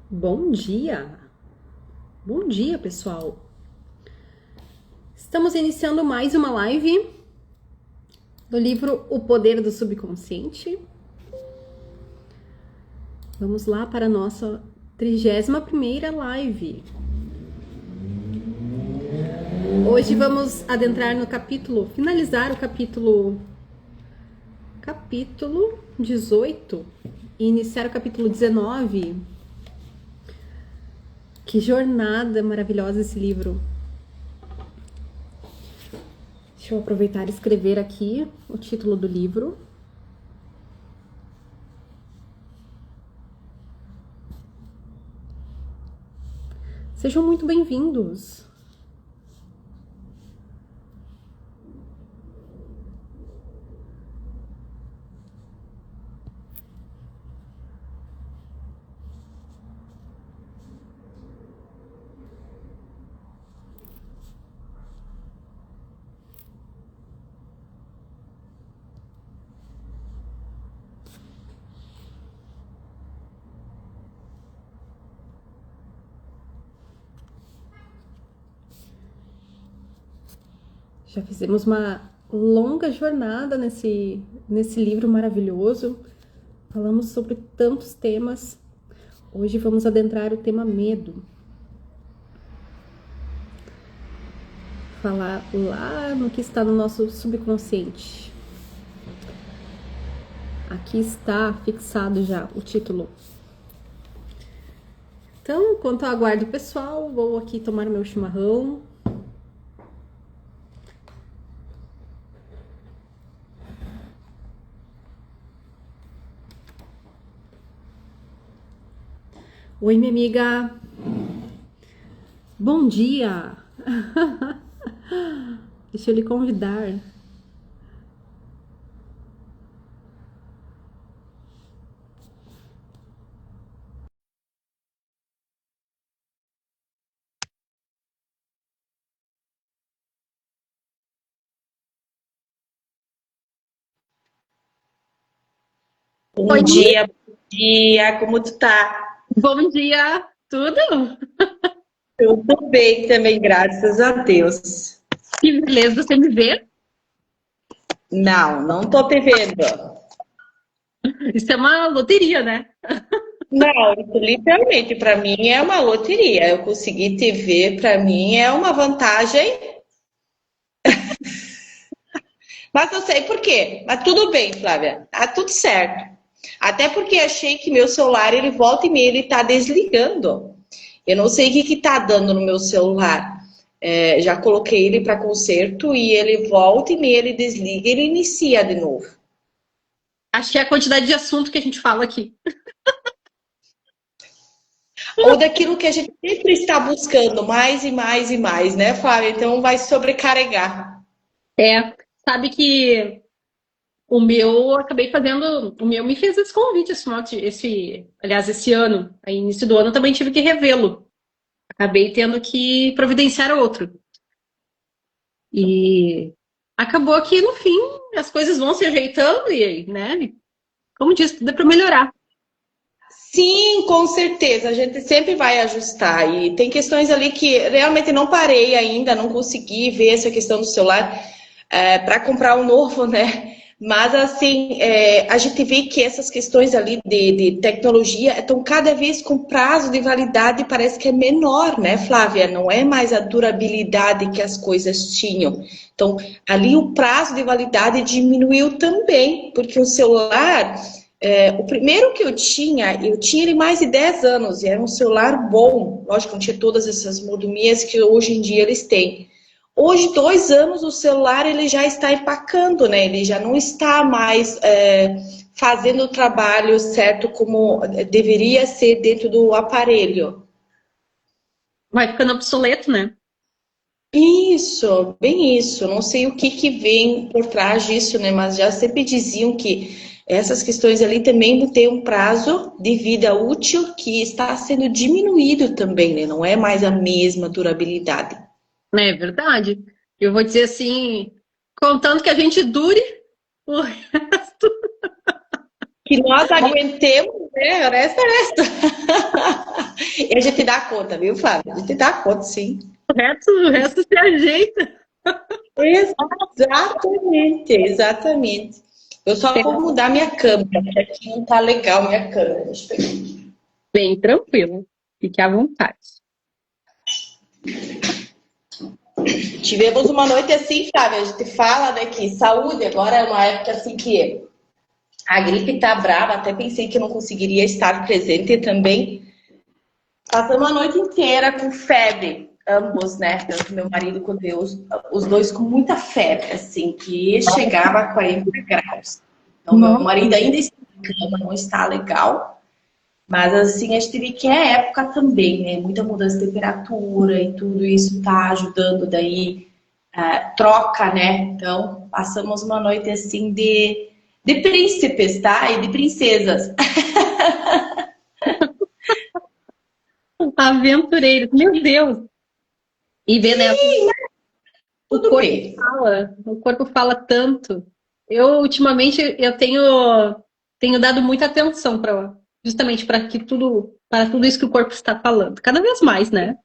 Bom dia! Bom dia, pessoal! Estamos iniciando mais uma live do livro O Poder do Subconsciente. Vamos lá para a nossa 31ª live. Hoje vamos adentrar no capítulo, finalizar o capítulo 18 e iniciar o capítulo 19. Que jornada maravilhosa esse livro! Deixa eu aproveitar e escrever aqui o título do livro. Sejam muito bem-vindos. Já fizemos uma longa jornada nesse livro maravilhoso. Falamos sobre tantos temas. Hoje vamos adentrar o tema medo. Falar lá no que está no nosso subconsciente. Aqui está fixado já o título. Então, enquanto eu aguardo o pessoal, vou aqui tomar meu chimarrão. Oi, minha amiga. Bom dia. Deixa eu lhe convidar. Oi, Bom dia, como tu tá? bom dia. Tudo? Eu tô bem também, graças a Deus. Que beleza você me ver. Não tô te vendo. Isso é uma loteria, né? Não, isso literalmente para mim é uma loteria. Eu conseguir te ver, para mim é uma vantagem. Mas eu sei por quê. Mas tudo bem, Flávia. Tá tudo certo. Até porque achei que meu celular, ele volta e meia, ele tá desligando. Eu não sei o que que tá dando no meu celular. Já coloquei ele para conserto e ele volta e meia, ele desliga e ele inicia de novo. Acho que é a quantidade de assunto que a gente fala aqui. Ou daquilo que a gente sempre está buscando mais e mais e mais, né, Flávia? Então vai sobrecarregar. É, sabe que o meu, eu acabei fazendo, o meu me fez esse convite aliás, esse ano, aí início do ano eu também tive que revê-lo. Acabei tendo que providenciar outro. E acabou que no fim as coisas vão se ajeitando e, né, como disse, tudo é para melhorar. Sim, com certeza. A gente sempre vai ajustar. E tem questões ali que realmente não parei ainda, não consegui ver essa questão do celular para comprar um novo, né? Mas assim, a gente vê que essas questões ali de tecnologia estão cada vez com prazo de validade parece que é menor, né, Flávia? Não é mais a durabilidade que as coisas tinham. Então, ali o prazo de validade diminuiu também, porque o celular o primeiro que eu tinha ele mais de 10 anos, e era um celular bom, lógico, não tinha todas essas mordomias que hoje em dia eles têm. Hoje, 2 anos, o celular ele já está empacando, né? Ele já não está mais fazendo o trabalho certo como deveria ser dentro do aparelho. Vai ficando obsoleto, né? Isso, bem isso. Não sei o que que vem por trás disso, né? Mas já sempre diziam que essas questões ali também têm um prazo de vida útil que está sendo diminuído também, né? Não é mais a mesma durabilidade. É verdade. Eu vou dizer assim, contando que a gente dure o resto. Que nós aguentemos, né? O resto é resto. E a gente dá conta, viu, Flávia? A gente dá conta, sim. O resto se ajeita. Exatamente, exatamente. Eu só vou mudar minha câmera, porque aqui não tá legal minha câmera. Deixa eu pegar. Bem tranquilo. Fique à vontade. Tivemos uma noite assim, Flávia. A gente fala, né, que saúde agora é uma época assim que a gripe tá brava. Até pensei que eu não conseguiria estar presente também. Passamos a noite inteira com febre, ambos, né? Tanto meu marido quanto eu, os dois com muita febre, assim, que chegava a 40 graus. Então, meu Nossa. marido ainda está em cama, não está legal. Mas, assim, a gente vê que é época também, né? Muita mudança de temperatura e tudo isso tá ajudando daí, troca, né? Então, passamos uma noite, assim, de príncipes, tá? E de princesas. Aventureiros, meu Deus. E vê, né? O Tudo corpo bem. fala, o corpo fala tanto. Eu, ultimamente, eu tenho dado muita atenção para justamente para tudo isso que o corpo está falando. Cada vez mais, né?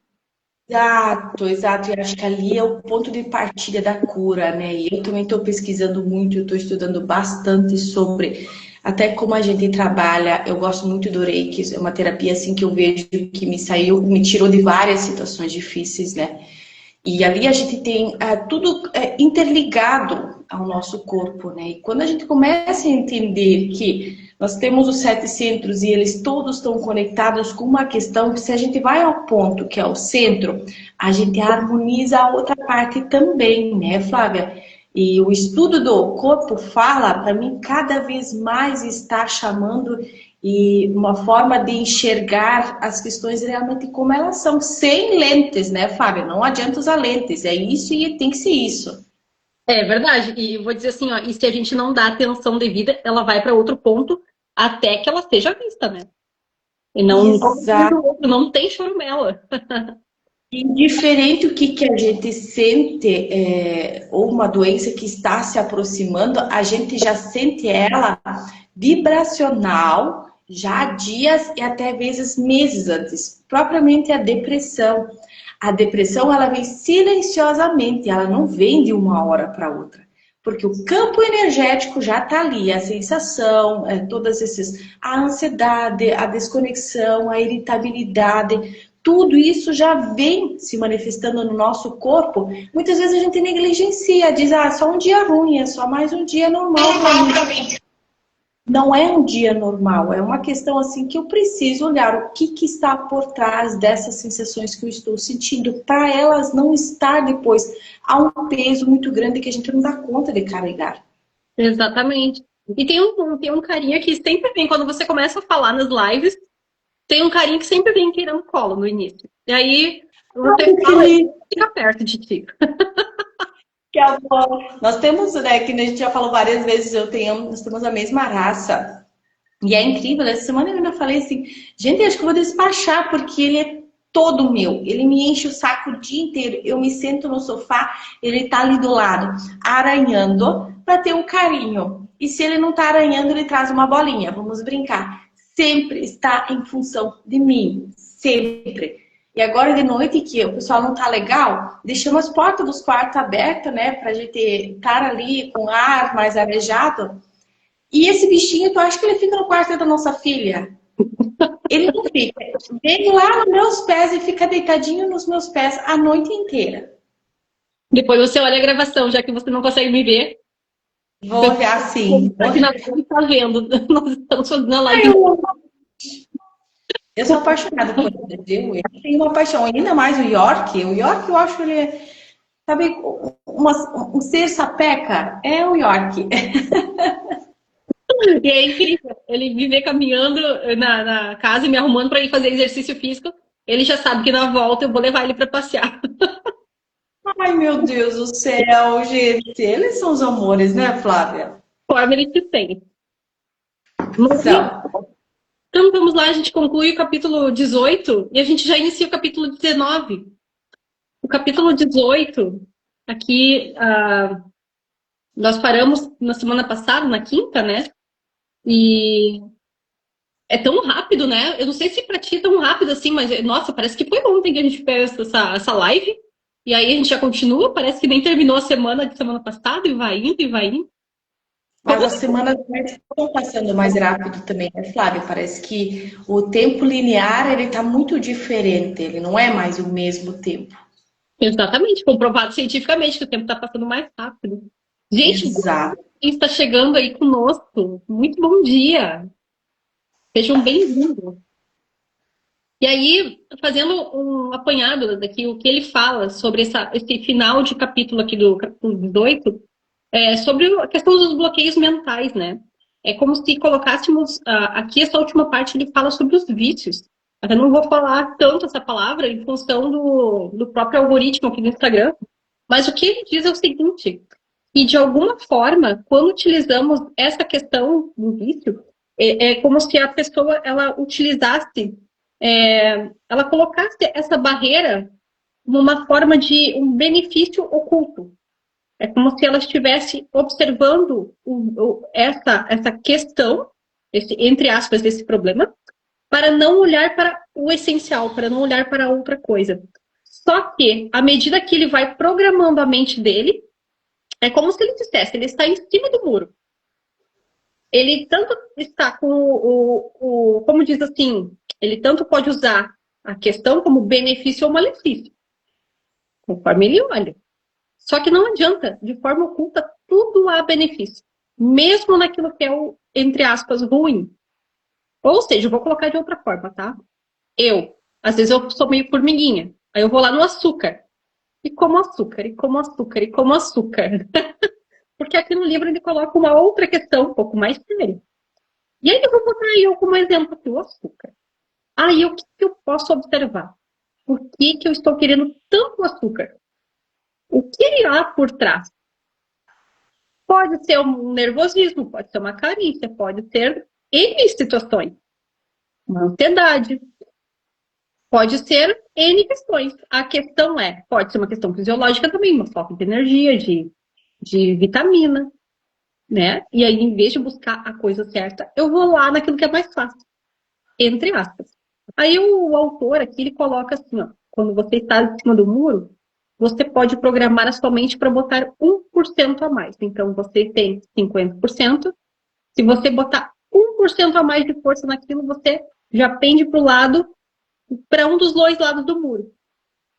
Exato, exato. E acho que ali é o ponto de partida da cura, né? E eu também estou pesquisando muito, eu estou estudando bastante sobre até como a gente trabalha. Eu gosto muito do Reiki, é uma terapia assim que eu vejo que me tirou de várias situações difíceis, né? E ali a gente tem tudo interligado ao nosso corpo, né? E quando a gente começa a entender que nós temos os 7 centros e eles todos estão conectados com uma questão que se a gente vai ao ponto que é o centro, a gente harmoniza a outra parte também, né, Flávia? E o estudo do corpo fala, para mim, cada vez mais está chamando e uma forma de enxergar as questões realmente como elas são, sem lentes, né, Fábio? Não adianta usar lentes, é isso e tem que ser isso. É verdade. E eu vou dizer assim, ó, e se a gente não dá atenção devida, ela vai para outro ponto até que ela seja vista, né? E não, como diz Exato. o outro, não tem chorumela. Indiferente o que a gente sente, ou uma doença que está se aproximando, a gente já sente ela vibracional já há dias e até vezes meses antes. Propriamente a depressão. A depressão ela vem silenciosamente, ela não vem de uma hora para outra. Porque o campo energético já está ali, a sensação, todas esses, a ansiedade, a desconexão, a irritabilidade, tudo isso já vem se manifestando no nosso corpo. Muitas vezes a gente negligencia, diz, só um dia ruim, é só mais um dia normal para mim. Não é um dia normal, é uma questão assim que eu preciso olhar o que está por trás dessas sensações que eu estou sentindo, para elas não estar depois a um peso muito grande que a gente não dá conta de carregar. Exatamente. E tem um carinha que sempre vem, quando você começa a falar nas lives, tem um carinha que sempre vem querendo colo no início. E aí você fala e fica perto de ti. Que amor. Nós temos, né, que a gente já falou várias vezes, nós temos a mesma raça. E é incrível, essa semana eu ainda falei assim, gente, acho que eu vou despachar, porque ele é todo meu. Ele me enche o saco o dia inteiro. Eu me sento no sofá, ele tá ali do lado, aranhando para ter um carinho. E se ele não tá aranhando, ele traz uma bolinha. Vamos brincar. Sempre está em função de mim. Sempre. E agora de noite que o pessoal não tá legal, deixamos as portas dos quartos abertas, né? Pra gente estar ali com ar mais arejado. E esse bichinho, tu acha que ele fica no quarto da nossa filha? Ele não fica. Vem lá nos meus pés e fica deitadinho nos meus pés a noite inteira. Depois você olha a gravação, já que você não consegue me ver. Vou olhar assim. Aqui na live tá vendo. Nós estamos fazendo a Ai, live. eu sou apaixonada por ele, viu? Eu tenho uma paixão, ainda mais o York. O York, eu acho ele, sabe, um ser sapeca. É o York. E é incrível. Ele viver caminhando na casa e me arrumando para ir fazer exercício físico. Ele já sabe que na volta eu vou levar ele para passear. Ai, meu Deus do céu, gente. Eles são os amores, né, Flávia? Conforme ele se sente. Mas, São. então vamos lá, a gente conclui o capítulo 18 e a gente já inicia o capítulo 19. O capítulo 18, aqui, nós paramos na semana passada, na quinta, né? E É tão rápido, né? Eu não sei se pra ti é tão rápido assim, mas nossa, parece que foi ontem que a gente fez essa live. E aí a gente já continua, parece que nem terminou a semana de semana passada e vai indo e vai indo. Mas Como as semanas estão passando mais rápido também, né, Flávia? Parece que o tempo linear ele está muito diferente, ele não é mais o mesmo tempo. exatamente, comprovado cientificamente que o tempo está passando mais rápido. Gente, Exato. quem está chegando aí conosco, muito bom dia. Sejam bem-vindos. E aí, fazendo um apanhado daqui, o que ele fala sobre esse final de capítulo aqui do capítulo 18, sobre a questão dos bloqueios mentais, né? É como se colocássemos aqui essa última parte, ele fala sobre os vícios. Eu não vou falar tanto essa palavra em função do próprio algoritmo aqui do Instagram, mas o que ele diz é o seguinte, que de alguma forma, quando utilizamos essa questão do vício, é como se a pessoa ela utilizasse, ela colocasse essa barreira numa forma de um benefício oculto. É como se ela estivesse observando essa questão, entre aspas, desse problema, para não olhar para o essencial, para não olhar para outra coisa. Só que, à medida que ele vai programando a mente dele, é como se ele dissesse, ele está em cima do muro. Ele tanto está com como diz assim, ele tanto pode usar a questão como benefício ou malefício, conforme ele olha. Só que não adianta, de forma oculta, tudo há benefício. Mesmo naquilo que é o, entre aspas, ruim. Ou seja, eu vou colocar de outra forma, tá? Às vezes eu sou meio formiguinha. Aí eu vou lá no açúcar. E como açúcar, e como açúcar, e como açúcar. Porque aqui no livro ele coloca uma outra questão, um pouco mais séria. E aí eu vou botar eu como exemplo aqui, o açúcar. Aí o que eu posso observar? Por que eu estou querendo tanto açúcar? O que irá por trás? Pode ser um nervosismo, pode ser uma carícia, pode ser N situações. Uma ansiedade, pode ser N questões. A questão pode ser uma questão fisiológica também, uma falta de energia, de vitamina, né? E aí, em vez de buscar a coisa certa, eu vou lá naquilo que é mais fácil, entre aspas. Aí o autor aqui, ele coloca assim, ó, quando você está em cima do muro, você pode programar a sua mente para botar 1% a mais. Então, você tem 50%. Se você botar 1% a mais de força naquilo, você já pende para um dos dois lados do muro.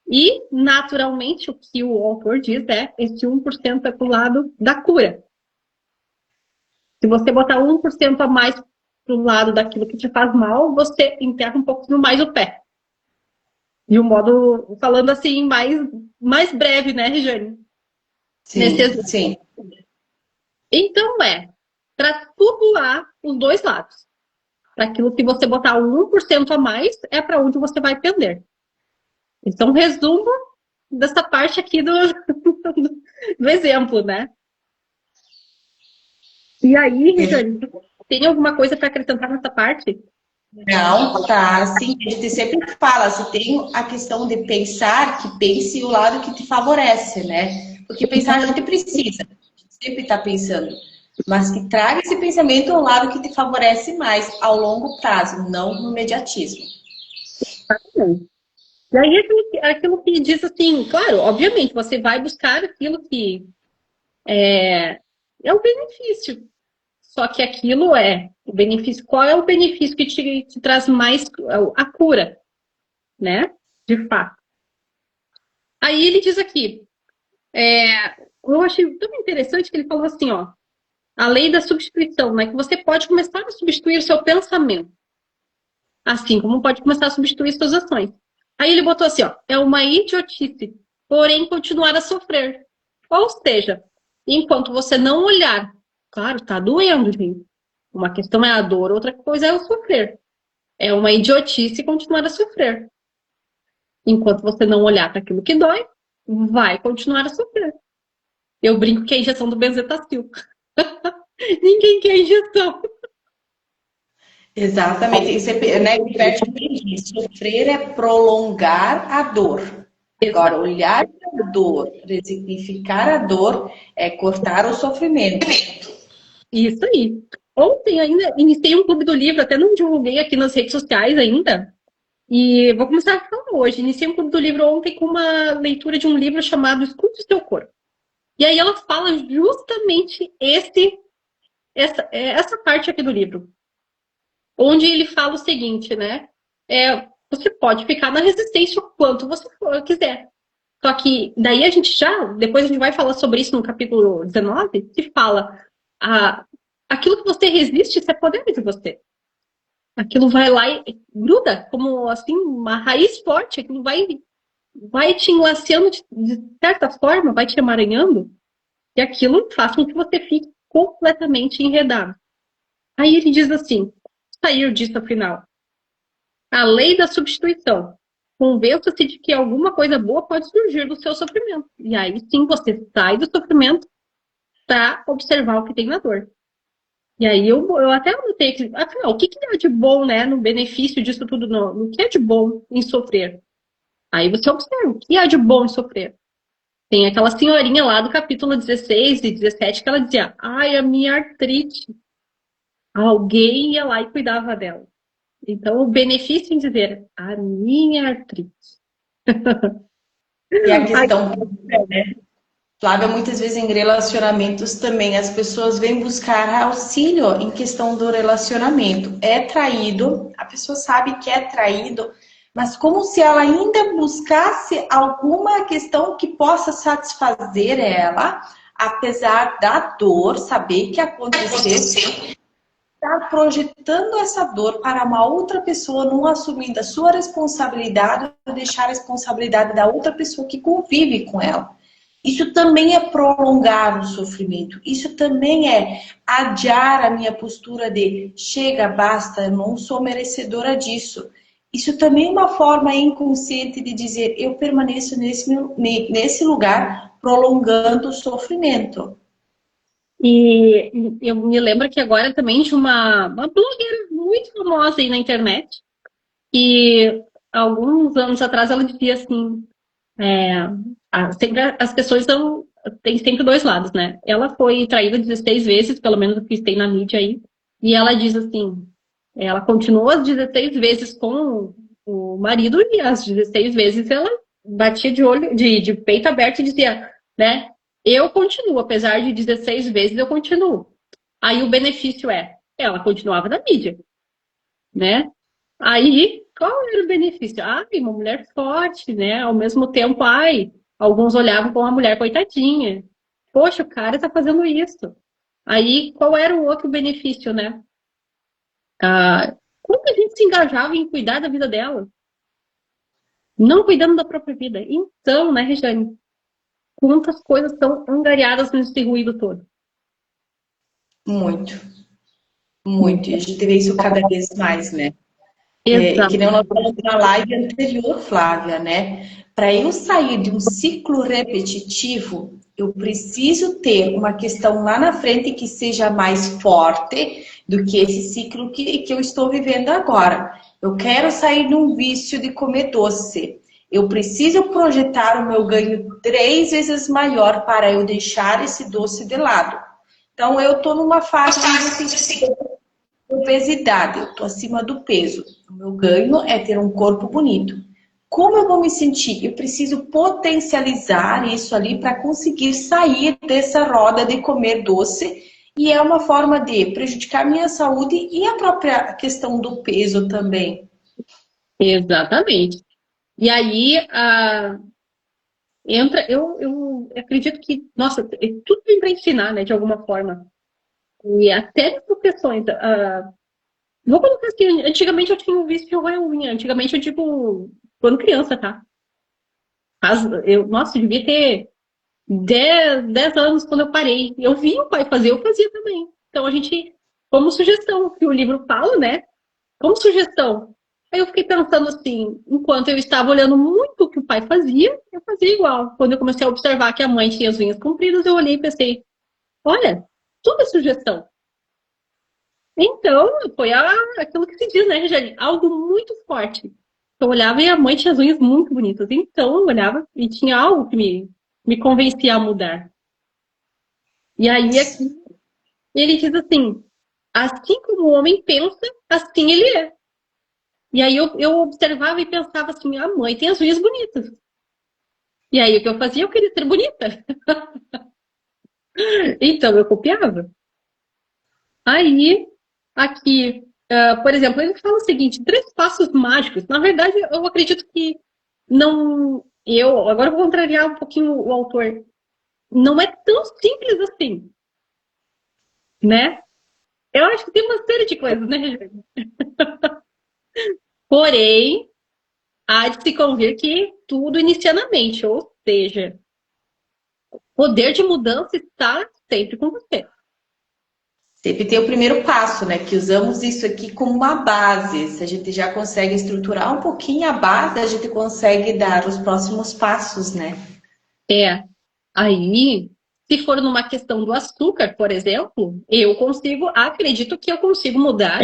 E, naturalmente, o que o autor diz esse 1% é para o lado da cura. Se você botar 1% a mais para o lado daquilo que te faz mal, você enterra um pouquinho mais o pé. De um modo, falando assim, mais breve, né, Regiane? Sim, sim. Então, para tudo há os dois lados. Para aquilo que você botar 1% a mais, é para onde você vai pender. Então, um resumo dessa parte aqui do exemplo, né? E aí, Regiane, tem alguma coisa para acrescentar nessa parte? Não, tá. Assim, a gente sempre fala, se tem a questão de pensar, que pense o lado que te favorece, né? Porque pensar a gente precisa, a gente sempre está pensando, mas que traga esse pensamento ao lado que te favorece mais ao longo prazo, não no imediatismo. E aí, aquilo que diz assim, claro, obviamente, você vai buscar aquilo que é o benefício. Só que aquilo o benefício. Qual é o benefício que te traz mais a cura, né? De fato. Aí ele diz aqui, eu achei tão interessante que ele falou assim, ó, a lei da substituição, né? Que você pode começar a substituir o seu pensamento, assim como pode começar a substituir suas ações. Aí ele botou assim, ó, é uma idiotice, porém continuar a sofrer. Ou seja, enquanto você não olhar, claro, tá doendo, gente. Uma questão é a dor, outra coisa é o sofrer. É uma idiotice continuar a sofrer. Enquanto você não olhar para aquilo que dói, vai continuar a sofrer. Eu brinco que é a injeção do benzetacil. Ninguém quer injeção. Exatamente. Isso é, né, o Bert bem diz, sofrer é prolongar a dor. Agora, olhar para a dor, resignificar a dor, é cortar o sofrimento. Isso aí. Ontem ainda iniciei um clube do livro, até não divulguei aqui nas redes sociais ainda. E vou começar a falar hoje. Iniciei um clube do livro ontem com uma leitura de um livro chamado Escute o Seu Corpo. E aí ela fala justamente essa parte aqui do livro. Onde ele fala o seguinte, né? Você pode ficar na resistência o quanto você quiser. Só que daí a gente depois a gente vai falar sobre isso no capítulo 19, que fala aquilo que você resiste, isso é poder de você. Aquilo vai lá e gruda, como assim, uma raiz forte, aquilo vai te enlaceando de certa forma, vai te emaranhando, e aquilo faz com que você fique completamente enredado. Aí ele diz assim, saiu disso afinal. A lei da substituição. Convença-se de que alguma coisa boa pode surgir do seu sofrimento. E aí sim você sai do sofrimento para observar o que tem na dor. E aí eu até anotei aqui, afinal, o que há de bom, né, no benefício disso tudo, no que é de bom em sofrer? Aí você observa o que há de bom em sofrer. Tem aquela senhorinha lá do capítulo 16 e 17 que ela dizia, ai, a minha artrite. Alguém ia lá e cuidava dela. Então, o benefício em dizer, a minha artrite. E a questão, né, Flávia, muitas vezes em relacionamentos também as pessoas vêm buscar auxílio em questão do relacionamento. É traído, a pessoa sabe que é traído, mas como se ela ainda buscasse alguma questão que possa satisfazer ela, apesar da dor, saber que aconteceu, está projetando essa dor para uma outra pessoa, não assumindo a sua responsabilidade, ou deixar a responsabilidade da outra pessoa que convive com ela. Isso também é prolongar o sofrimento. Isso também é adiar a minha postura de chega, basta, eu não sou merecedora disso. Isso também é uma forma inconsciente de dizer eu permaneço nesse lugar prolongando o sofrimento. E eu me lembro que agora também de uma blogueira muito famosa aí na internet, que alguns anos atrás ela dizia assim, sempre as pessoas têm sempre dois lados, né? Ela foi traída 16 vezes, pelo menos o que tem na mídia aí, e ela diz assim, ela continuou as 16 vezes com o marido e as 16 vezes ela batia de olho, de peito aberto e dizia, né? Eu continuo, apesar de 16 vezes eu continuo. Aí o benefício ela continuava na mídia, né? Aí, qual era o benefício? Ai, uma mulher forte, né? Ao mesmo tempo, alguns olhavam como uma mulher coitadinha. Poxa, o cara tá fazendo isso. Aí, qual era o outro benefício, né? Como a gente se engajava em cuidar da vida dela, não cuidando da própria vida. Então, né, Regiane, quantas coisas estão angariadas nesse ruído todo? Muito, muito. E a gente vê isso cada vez mais, né? E que Exato. nem nós falamos na live anterior, Flávia, né? Para eu sair de um ciclo repetitivo, eu preciso ter uma questão lá na frente que seja mais forte do que esse ciclo que eu estou vivendo agora. Eu quero sair de um vício de comer doce. Eu preciso projetar o meu ganho 3 vezes maior para eu deixar esse doce de lado. Então, eu estou numa fase de obesidade, eu estou acima do peso. O meu ganho é ter um corpo bonito. Como eu vou me sentir? Eu preciso potencializar isso ali para conseguir sair dessa roda de comer doce. E é uma forma de prejudicar minha saúde e a própria questão do peso também. Exatamente. E aí, eu acredito que, nossa, tudo vem para ensinar, né, de alguma forma. E até profissões. Vou colocar assim, antigamente eu tinha um vício de roer unha. Antigamente eu digo, quando criança, tá? Nossa, eu devia ter 10 anos quando eu parei. Eu vi o pai fazer, eu fazia também. Então a gente, como sugestão, que o livro fala, né? Como sugestão. Aí eu fiquei pensando assim, enquanto eu estava olhando muito o que o pai fazia, eu fazia igual. Quando eu comecei a observar que a mãe tinha as unhas compridas, eu olhei e pensei, olha, tudo é sugestão. Então, foi aquilo que se diz, né, Regiane? Algo muito forte. Eu olhava e a mãe tinha as unhas muito bonitas. Então, eu olhava e tinha algo que me convencia a mudar. E aí, aqui, ele diz assim, Assim como o homem pensa, assim ele é. E aí eu observava e pensava assim, a mãe tem as unhas bonitas. E aí o que eu fazia? Eu queria ser bonita. Então eu copiava. Aí, aqui, por exemplo, ele fala o seguinte, 3 passos mágicos. Na verdade, eu acredito que não... agora eu vou contrariar um pouquinho o autor. Não é tão simples assim, né? Eu acho que tem uma série de coisas, né, Regina? Porém, há de se convir que tudo inicia na mente, ou seja, o poder de mudança está sempre com você. Sempre tem o primeiro passo, né? Que usamos isso aqui como uma base. Se a gente já consegue estruturar um pouquinho a base, a gente consegue dar os próximos passos, né? É, aí, se for numa questão do açúcar, por exemplo, acredito que eu consigo mudar,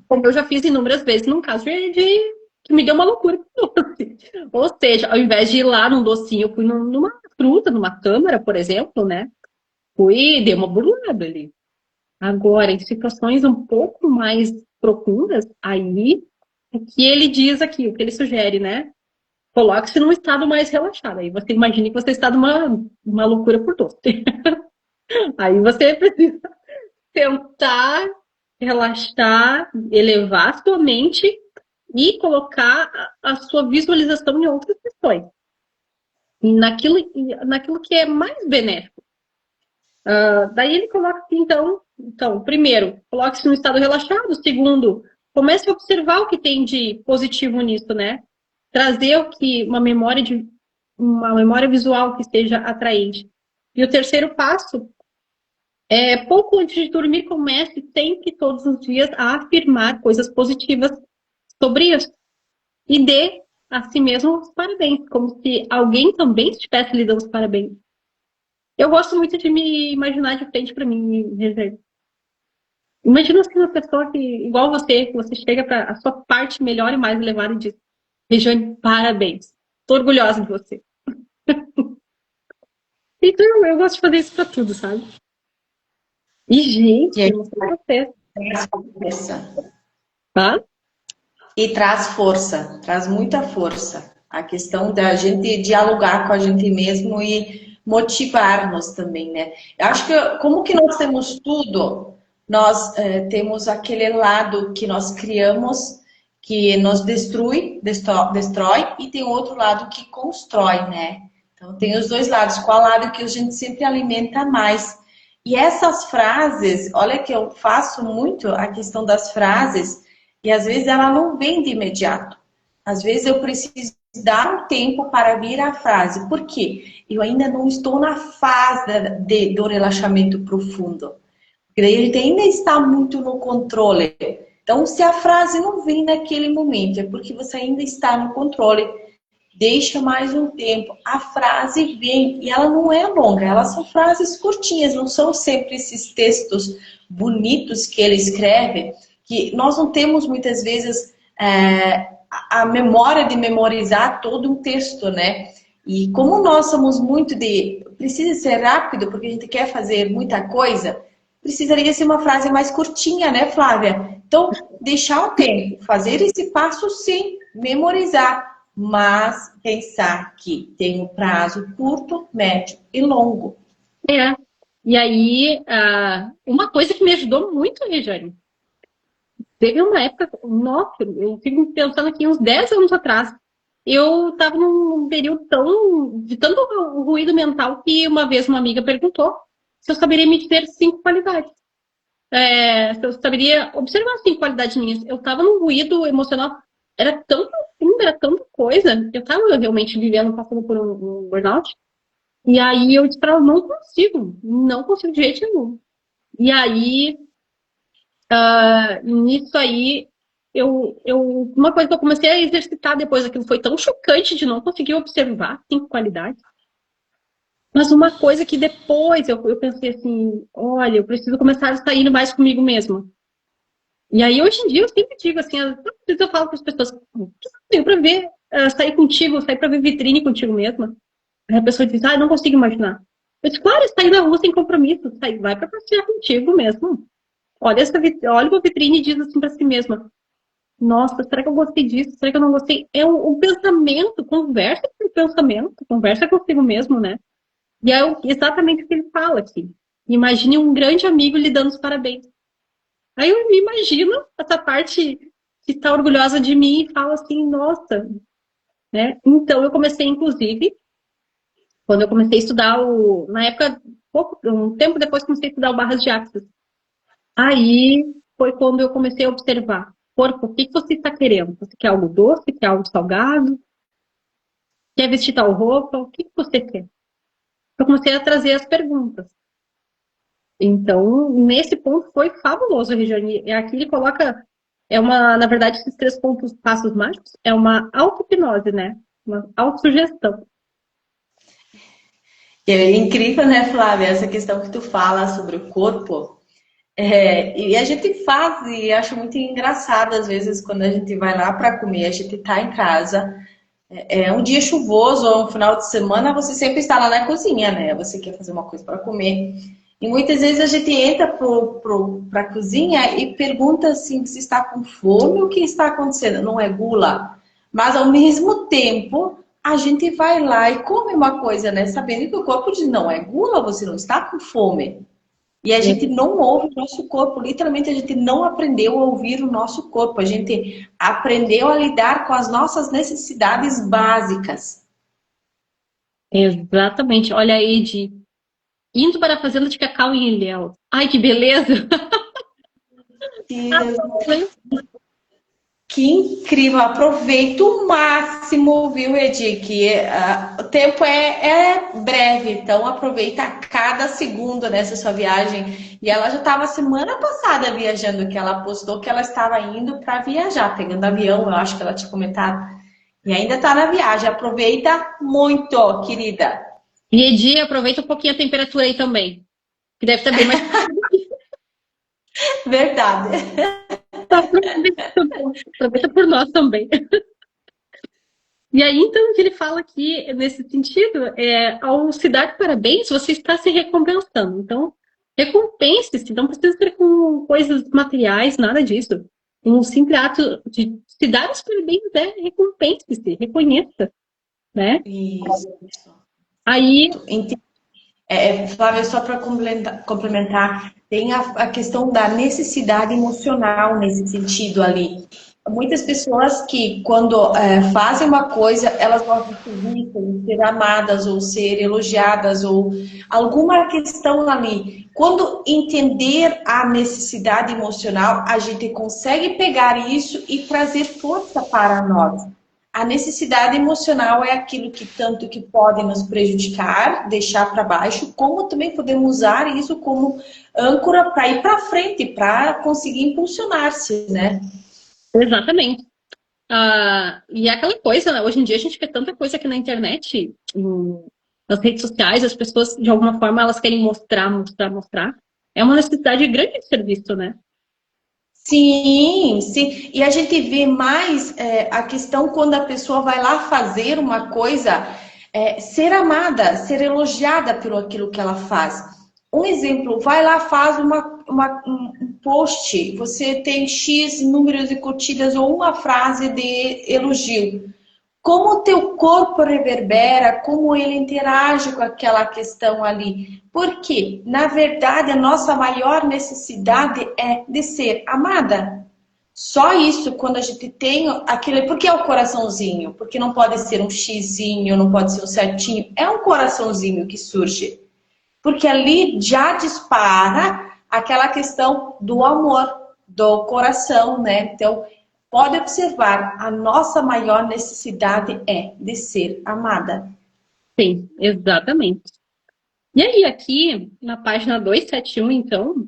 como eu já fiz inúmeras vezes num caso que me deu uma loucura com doce. Ou seja, ao invés de ir lá num docinho, eu fui numa fruta, numa câmara, por exemplo, né? Fui, dei uma burlada ali. Agora, em situações um pouco mais profundas, aí, o que ele diz aqui, o que ele sugere, né? Coloque-se num estado mais relaxado. Aí você imagine que você está numa loucura por doce. Aí você precisa tentar relaxar, elevar sua mente e colocar a sua visualização em outras questões. Naquilo que é mais benéfico. Daí ele coloca aqui, então, primeiro, coloque-se no estado relaxado. Segundo, comece a observar o que tem de positivo nisso, né? Trazer uma memória visual que seja atraente. E o terceiro passo é, pouco antes de dormir, comece sempre, todos os dias, a afirmar coisas positivas sobre isso. E dê a si mesmo os parabéns, como se alguém também estivesse lhe dando os parabéns. Eu gosto muito de me imaginar de frente para mim, Reserva. Imagina assim uma pessoa que, igual você, que você chega para a sua parte melhor e mais elevada e diz: Regiane, parabéns. Estou orgulhosa de você. Então eu gosto de fazer isso para tudo, sabe? E, gente, E aí eu não sei você. traz força. Tá? E traz força, traz muita força. A questão da gente dialogar com a gente mesmo e motivar-nos também, né? Eu acho que como que nós temos tudo, nós temos aquele lado que nós criamos que nos destrói e tem outro lado que constrói, né? Então tem os dois lados. Qual lado que a gente sempre alimenta mais? E essas frases, olha que eu faço muito a questão das frases e às vezes ela não vem de imediato. Às vezes eu preciso dar um tempo para vir a frase. Por quê? Eu ainda não estou na fase do relaxamento profundo. Porque daí ele ainda está muito no controle. Então, se a frase não vem naquele momento, é porque você ainda está no controle. Deixa mais um tempo. A frase vem e ela não é longa. Elas são frases curtinhas, não são sempre esses textos bonitos que ele escreve, que nós não temos muitas vezes a memória de memorizar todo um texto, né? E como nós somos muito precisa ser rápido porque a gente quer fazer muita coisa, precisaria ser uma frase mais curtinha, né, Flávia? Então, deixar o tempo, fazer esse passo sim, memorizar, mas pensar que tem um prazo curto, médio e longo. É. E aí, uma coisa que me ajudou muito, Regiane, teve uma época, nossa, eu fico pensando aqui uns 10 anos atrás, eu estava num período de tanto ruído mental que uma vez uma amiga perguntou se eu saberia me dizer 5 qualidades. Se eu saberia observar 5 qualidades minhas. Eu estava num ruído emocional, era tão profundo, era tanta coisa, eu estava realmente vivendo, passando por um burnout. E aí eu disse para ela, não consigo de jeito nenhum. E aí, nisso aí, uma coisa que eu comecei a exercitar depois daquilo foi tão chocante de não conseguir observar 5 qualidades. Mas uma coisa que depois eu pensei assim, olha, eu preciso começar a sair mais comigo mesma. E aí hoje em dia eu sempre digo assim, às vezes eu falo para as pessoas, o que eu tenho para ver, sair contigo, sair para ver vitrine contigo mesma? Aí a pessoa diz, não consigo imaginar. Eu disse, claro, sair na rua sem compromisso, vai para passear contigo mesmo. olha uma vitrine e diz assim para si mesma: nossa, será que eu gostei disso? Será que eu não gostei? É um pensamento, conversa com o pensamento, conversa consigo mesmo, né? E é exatamente o que ele fala aqui. Imagine um grande amigo lhe dando os parabéns. Aí eu me imagino essa parte que está orgulhosa de mim e fala assim, nossa, né? Então eu comecei, inclusive, quando eu comecei a estudar na época, um tempo depois comecei a estudar o Barras de Axis. Aí foi quando eu comecei a observar. Corpo, o que que você está querendo? Você quer algo doce? Quer algo salgado? Quer vestir tal roupa? O que que você quer? Eu comecei a trazer as perguntas. Então, nesse ponto foi fabuloso, Regiane. E aqui ele coloca, na verdade, esses 3 passos mágicos, é uma auto-hipnose, né? Uma autossugestão. É incrível, né, Flávia, essa questão que tu fala sobre o corpo. E a gente faz, e acho muito engraçado, às vezes, quando a gente vai lá para comer, a gente tá em casa, é um dia chuvoso ou um final de semana, você sempre está lá na cozinha, né? Você quer fazer uma coisa para comer. E muitas vezes a gente entra para a cozinha e pergunta assim, se está com fome, o que está acontecendo? Não é gula? Mas ao mesmo tempo, a gente vai lá e come uma coisa, né? Sabendo que o corpo diz, não é gula, você não está com fome. E a gente não ouve o nosso corpo, literalmente a gente não aprendeu a ouvir o nosso corpo, a gente aprendeu a lidar com as nossas necessidades básicas. Exatamente. Olha aí, de indo para a fazenda de cacau em Ilhéus. Ai, que beleza! Que incrível, aproveita o máximo, viu, Edi? Que o tempo é breve, então aproveita cada segundo nessa sua viagem. E ela já estava semana passada viajando, que ela postou que ela estava indo para viajar, pegando avião, eu acho que ela tinha comentado. E ainda está na viagem, aproveita muito, querida. E Edi, aproveita um pouquinho a temperatura aí também, que deve estar bem mais. Verdade. Aproveita por nós também. E aí, então, o que ele fala aqui, nesse sentido, ao se dar parabéns, você está se recompensando. Então, recompense-se, não precisa ser com coisas materiais, nada disso. Um simples ato de se dar os parabéns recompense-se, reconheça, né? Isso. Aí, Flávia, só para complementar, tem a questão da necessidade emocional nesse sentido ali. Muitas pessoas que, quando fazem uma coisa, elas gostam de ser vistas, de ser amadas, ou ser elogiadas, ou alguma questão ali. Quando entender a necessidade emocional, a gente consegue pegar isso e trazer força para nós. A necessidade emocional é aquilo que tanto que pode nos prejudicar, deixar para baixo, como também podemos usar isso como âncora para ir para frente, para conseguir impulsionar-se, né? exatamente. E é aquela coisa, né? Hoje em dia a gente vê tanta coisa aqui na internet, nas redes sociais, as pessoas, de alguma forma, elas querem mostrar, mostrar, mostrar. É uma necessidade grande de ser visto, né? Sim, sim. E a gente vê mais a questão quando a pessoa vai lá fazer uma coisa, ser amada, ser elogiada pelo aquilo que ela faz. Um exemplo, vai lá, faz um post, você tem X números de curtidas ou uma frase de elogio. Como o teu corpo reverbera, como ele interage com aquela questão ali. Porque, na verdade, a nossa maior necessidade é de ser amada. Só isso, quando a gente tem aquele... Por que é o coraçãozinho? Porque não pode ser um xizinho, não pode ser um certinho. É um coraçãozinho que surge. Porque ali já dispara aquela questão do amor, do coração, né? Então, pode observar, a nossa maior necessidade é de ser amada. Sim, exatamente. E aí, aqui, na página 271, então,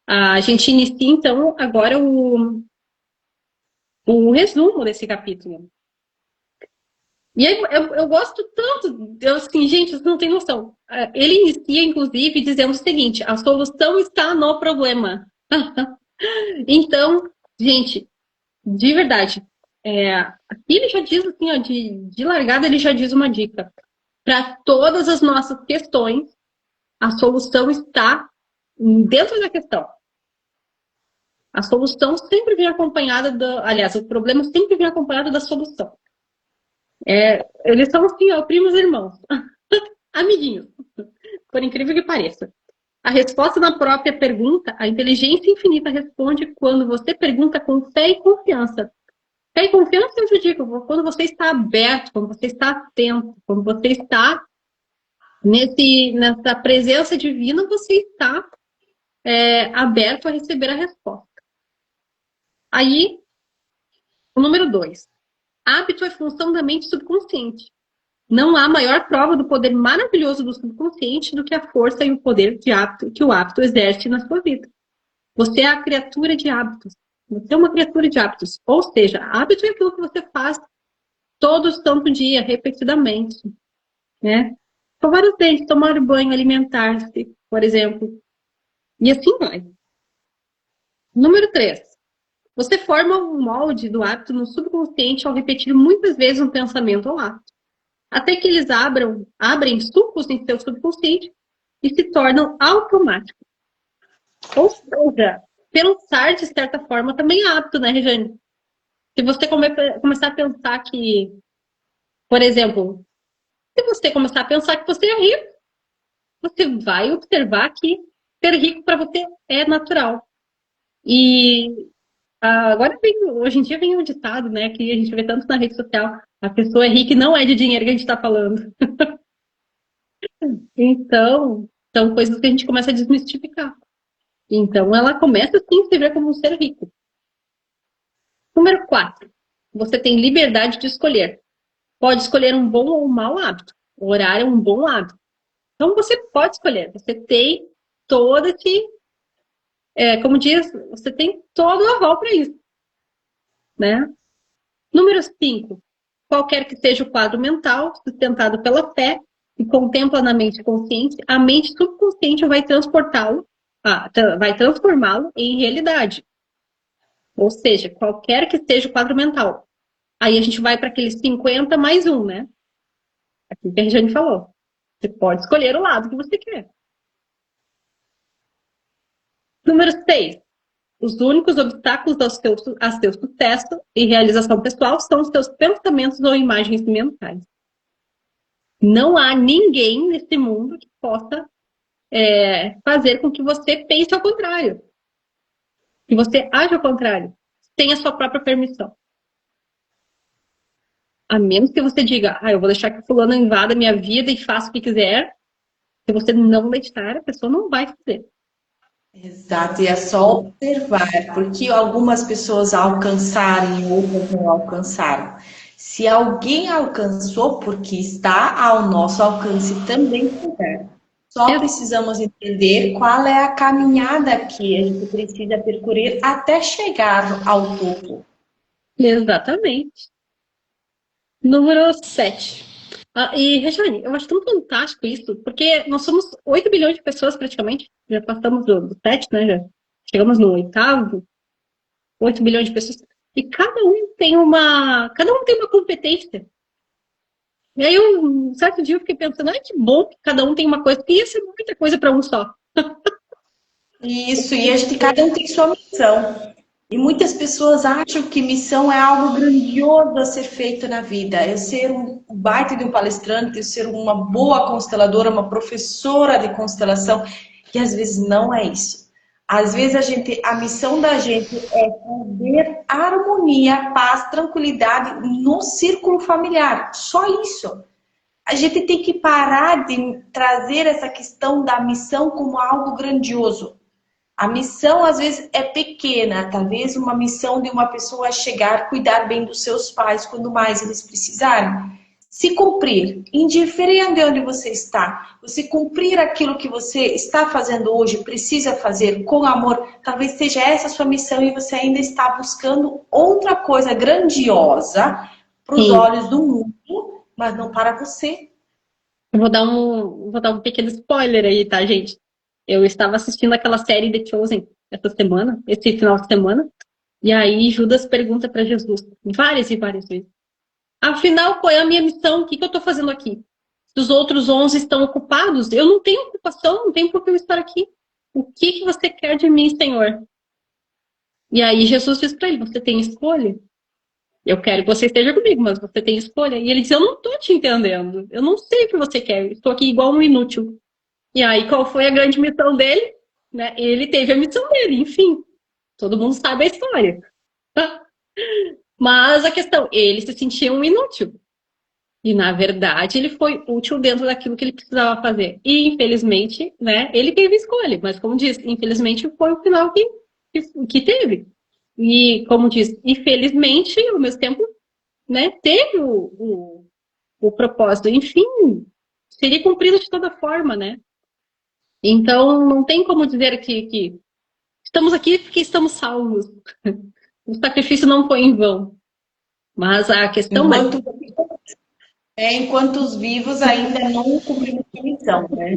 a gente inicia, então, agora o resumo desse capítulo. E aí, eu gosto tanto, assim, gente, vocês não têm noção. Ele inicia, inclusive, dizendo o seguinte: a solução está no problema. Então, gente, de verdade, aqui ele já diz, assim, ó, de largada, ele já diz uma dica. Para todas as nossas questões, a solução está dentro da questão. A solução sempre vem acompanhada aliás, o problema sempre vem acompanhado da solução. Eles são assim, ó, primos e irmãos. Amiguinhos. Por incrível que pareça. A resposta na própria pergunta, a inteligência infinita responde quando você pergunta com fé e confiança. Fé e confiança, eu digo, quando você está aberto, quando você está atento, quando você está nessa presença divina, você está aberto a receber a resposta. Aí, o número 2. Hábito é função da mente subconsciente. Não há maior prova do poder maravilhoso do subconsciente do que a força e o poder de hábito que o hábito exerce na sua vida. Você é a criatura de hábitos. Você é uma criatura de hábitos. Ou seja, hábito é aquilo que você faz todo santo dia, repetidamente. Né? Escovar os dentes, tomar banho, alimentar-se, por exemplo. E assim vai. Número 3. Você forma um molde do hábito no subconsciente ao repetir muitas vezes um pensamento ou ato. Até que eles abrem sulcos em seu subconsciente e se tornam automáticos. Ou seja, pensar de certa forma também é hábito, né, Regiane? Se você começar a pensar que, por exemplo, se você começar a pensar que você é rico, você vai observar que ser rico para você é natural. E agora hoje em dia vem um ditado, né, que a gente vê tanto na rede social, a pessoa é rica e não é de dinheiro que a gente está falando. Então, são coisas que a gente começa a desmistificar. Então, ela começa sim a se ver como um ser rico. Número 4. Você tem liberdade de escolher. Pode escolher um bom ou um mau hábito. O horário é um bom hábito. Então, você pode escolher. Você tem todo esse... como diz, você tem todo o aval para isso. Né? Número 5. Qualquer que seja o quadro mental, sustentado pela fé e contempla na mente consciente, a mente subconsciente vai transformá-lo em realidade. Ou seja, qualquer que seja o quadro mental. Aí a gente vai para aqueles 50 mais 1, né? Aquilo que a Regiane falou. Você pode escolher o lado que você quer. Número 6. Os únicos obstáculos a seu sucesso e realização pessoal são os seus pensamentos ou imagens mentais. Não há ninguém nesse mundo que possa fazer com que você pense ao contrário. Que você age ao contrário. Sem a sua própria permissão. A menos que você diga, eu vou deixar que o fulano invada a minha vida e faça o que quiser. Se você não deixar, a pessoa não vai fazer. Exato, e é só observar, porque algumas pessoas alcançaram e outras não alcançaram. Se alguém alcançou, porque está ao nosso alcance também chegar. Só precisamos entender qual é a caminhada que a gente precisa percorrer até chegar ao topo. Exatamente. Número 7. E, Regiane, eu acho tão fantástico isso, porque nós somos 8 bilhões de pessoas praticamente. Já passamos do 7, né? Já chegamos no 8º. 8 bilhões de pessoas. E cada um tem uma competência. E aí, um certo dia eu fiquei pensando, que bom que cada um tem uma coisa, porque ia ser muita coisa para um só. Isso, e cada um tem sua missão. E muitas pessoas acham que missão é algo grandioso a ser feito na vida. Eu ser um baita de um palestrante, eu ser uma boa consteladora, uma professora de constelação, e às vezes não é isso. Às vezes a missão da gente é trazer harmonia, paz, tranquilidade no círculo familiar. Só isso. A gente tem que parar de trazer essa questão da missão como algo grandioso. A missão, às vezes, é pequena. Talvez uma missão de uma pessoa chegar, cuidar bem dos seus pais, quando mais eles precisarem. Se cumprir, indiferente de onde você está, você cumprir aquilo que você está fazendo hoje, precisa fazer com amor, talvez seja essa a sua missão e você ainda está buscando outra coisa grandiosa para os olhos do mundo, mas não para você. Eu vou dar um pequeno spoiler aí, tá, gente? Eu estava assistindo aquela série The Chosen esse final de semana, e aí Judas pergunta para Jesus várias e várias vezes: afinal, qual é a minha missão? O que eu estou fazendo aqui? Se os outros 11 estão ocupados, eu não tenho ocupação, não tenho por que eu estar aqui. O que você quer de mim, Senhor? E aí Jesus diz para ele, você tem escolha. Eu quero que você esteja comigo, mas você tem escolha. E ele diz, eu não estou te entendendo. Eu não sei o que você quer. Estou aqui igual um inútil. E aí, qual foi a grande missão dele? Né? Ele teve a missão dele, enfim. Todo mundo sabe a história. Mas a questão, ele se sentia um inútil. E, na verdade, ele foi útil dentro daquilo que ele precisava fazer. E, infelizmente, né, ele teve escolha. Mas, como disse, infelizmente foi o final que teve. E, como diz, infelizmente, ao mesmo tempo, né, teve o propósito. Enfim, seria cumprido de toda forma, né? Então, não tem como dizer que estamos aqui porque estamos salvos. O sacrifício não foi em vão. Mas a questão é... Enquanto os vivos ainda não cumprimos a missão, né?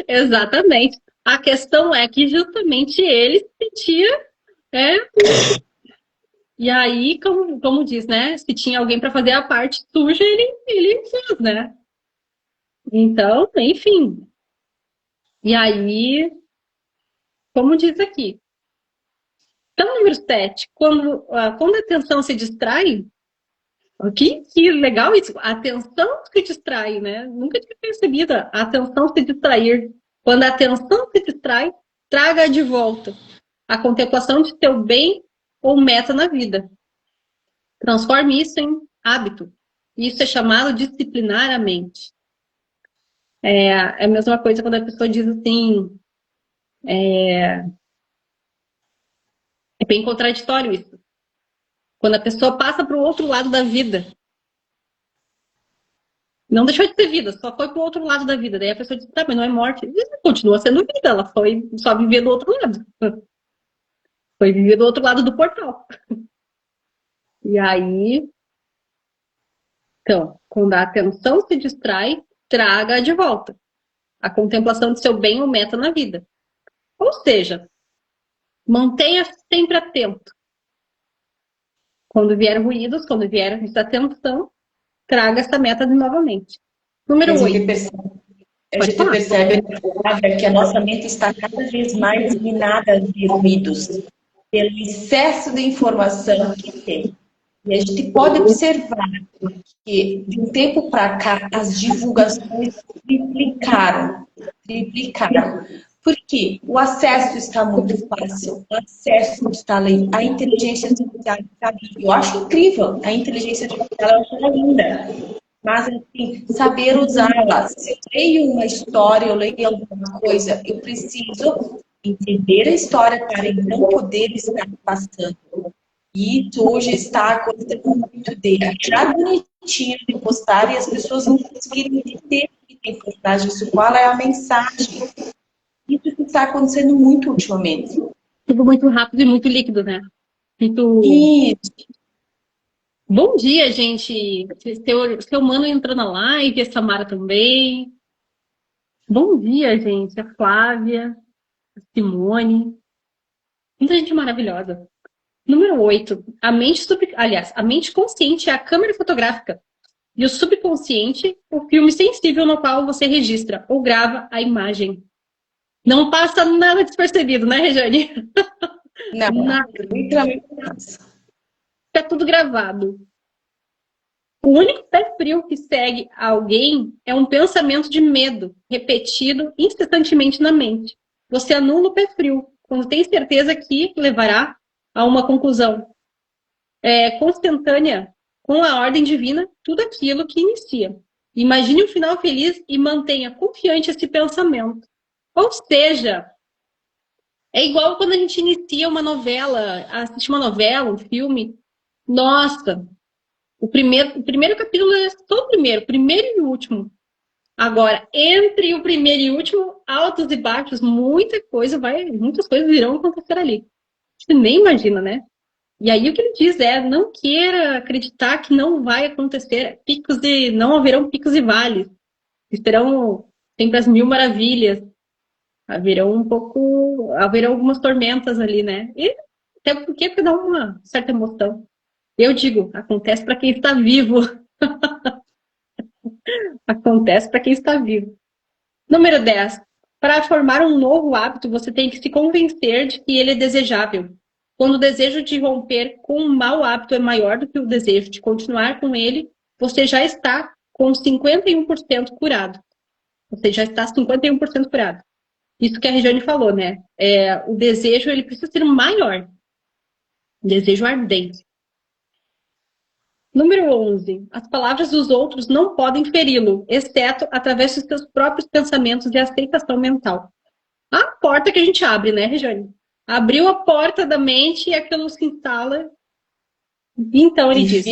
Exatamente. A questão é que justamente ele se sentia, né? E aí, como diz, né? Se tinha alguém para fazer a parte suja, ele fez, né? Então, enfim. E aí, como diz aqui. Então, número 7, quando a atenção se distrai, que legal isso, a atenção se distrai, né? Nunca tinha percebido a atenção se distrair. Quando a atenção se distrai, traga de volta a contemplação de teu bem ou meta na vida. Transforme isso em hábito. Isso é chamado disciplinar a mente. É a mesma coisa quando a pessoa diz assim, é bem contraditório isso. Quando a pessoa passa para o outro lado da vida, não deixou de ter vida, só foi para o outro lado da vida. Daí a pessoa diz, tá, mas não é morte. Continua sendo vida, ela foi só viver do outro lado. Foi viver do outro lado do portal. E aí, então, quando a atenção se distrai, traga de volta a contemplação de seu bem ou meta na vida. Ou seja, mantenha sempre atento. Quando vier ruídos, quando vier desatenção, traga essa meta novamente. Número 8. A gente percebe que a nossa mente está cada vez mais minada de ruídos, pelo excesso de informação que tem. E a gente pode observar que, de um tempo para cá, as divulgações triplicaram. Por quê? O acesso está muito fácil, o acesso está ali, a inteligência artificial está ali. Eu acho incrível, a inteligência artificial eu acho linda. Mas, assim, saber usá-la. Se eu leio uma história, eu leio alguma coisa, eu preciso entender a história para então poder estar passando. E isso hoje está acontecendo muito de achar bonitinho de postar e as pessoas não conseguirem entender o que tem por trás disso, qual é a mensagem. Isso que está acontecendo muito ultimamente. Tudo muito rápido e muito líquido, né? Muito... Isso. Bom dia, gente. Seu mano entrou na live, a Samara também. Bom dia, gente. A Flávia, a Simone. Muita gente maravilhosa. Número 8. A mente consciente é a câmera fotográfica. E o subconsciente, o filme sensível no qual você registra ou grava a imagem. Não passa nada despercebido, né, Rejane? Não, literalmente não. Fica tudo gravado. O único pé frio que segue alguém é um pensamento de medo, repetido incessantemente na mente. Você anula o pé frio, quando tem certeza que levará a uma conclusão constantânea com a ordem divina, tudo aquilo que inicia. Imagine um final feliz e mantenha confiante esse pensamento. Ou seja, é igual quando a gente inicia uma novela, assiste uma novela, um filme. Nossa, o primeiro capítulo é só o primeiro e o último. Agora, entre o primeiro e o último, altos e baixos, muitas coisas virão acontecer ali. Você nem imagina, né? E aí o que ele diz é, não queira acreditar que não vai acontecer não haverão picos e vales. Esperão sempre as mil maravilhas. Haverão algumas tormentas ali, né? E até porque dá uma certa emoção. Eu digo, acontece para quem está vivo. Acontece para quem está vivo. Número 10. Para formar um novo hábito, você tem que se convencer de que ele é desejável. Quando o desejo de romper com um mau hábito é maior do que o desejo de continuar com ele, você já está com 51% curado. Você já está 51% curado. Isso que a Regiane falou, né? O desejo ele precisa ser maior. Desejo ardente. Número 11. As palavras dos outros não podem feri-lo, exceto através dos seus próprios pensamentos e aceitação mental. A porta que a gente abre, né, Regiane? Abriu a porta da mente e aquilo se instala. Então ele diz.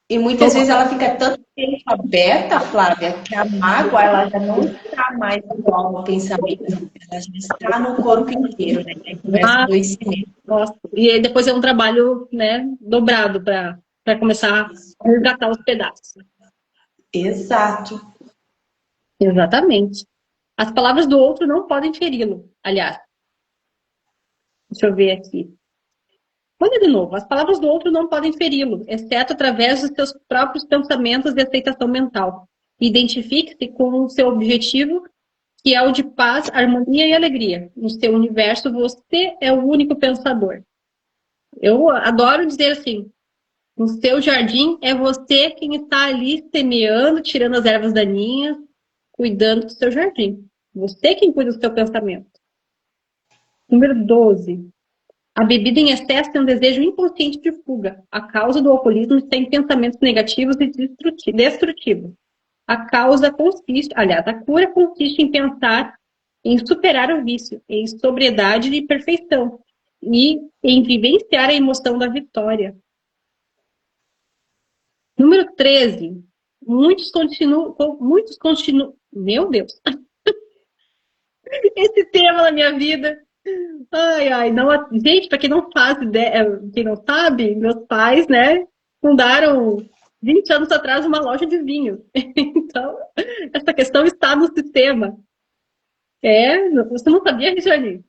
E muitas vezes ela fica tanto tempo aberta, Flávia, que a mágoa ela já não está mais igual no pensamento, ela já está no corpo inteiro, né? Aí começa o adoecimento. Nossa. E aí depois é um trabalho, né, dobrado para começar a resgatar os pedaços. Exato. Exatamente. As palavras do outro não podem feri-lo, aliás. Deixa eu ver aqui. Olha de novo. As palavras do outro não podem feri-lo, exceto através dos seus próprios pensamentos e aceitação mental. Identifique-se com o seu objetivo, que é o de paz, harmonia e alegria. No seu universo, você é o único pensador. Eu adoro dizer assim, no seu jardim é você quem está ali semeando, tirando as ervas daninhas, cuidando do seu jardim. Você quem cuida do seu pensamento. Número 12. A bebida em excesso é um desejo inconsciente de fuga. A causa do alcoolismo está em pensamentos negativos e destrutivos. A causa consiste, aliás, a cura consiste em pensar em superar o vício, em sobriedade e perfeição, e em vivenciar a emoção da vitória. Número 13. Muitos continuam. Meu Deus! Esse tema na minha vida. Ai, ai, não. Gente, para quem não faz ideia, quem não sabe, meus pais, né, fundaram 20 anos atrás uma loja de vinho. Então, essa questão está no sistema. Você não sabia, Regiane?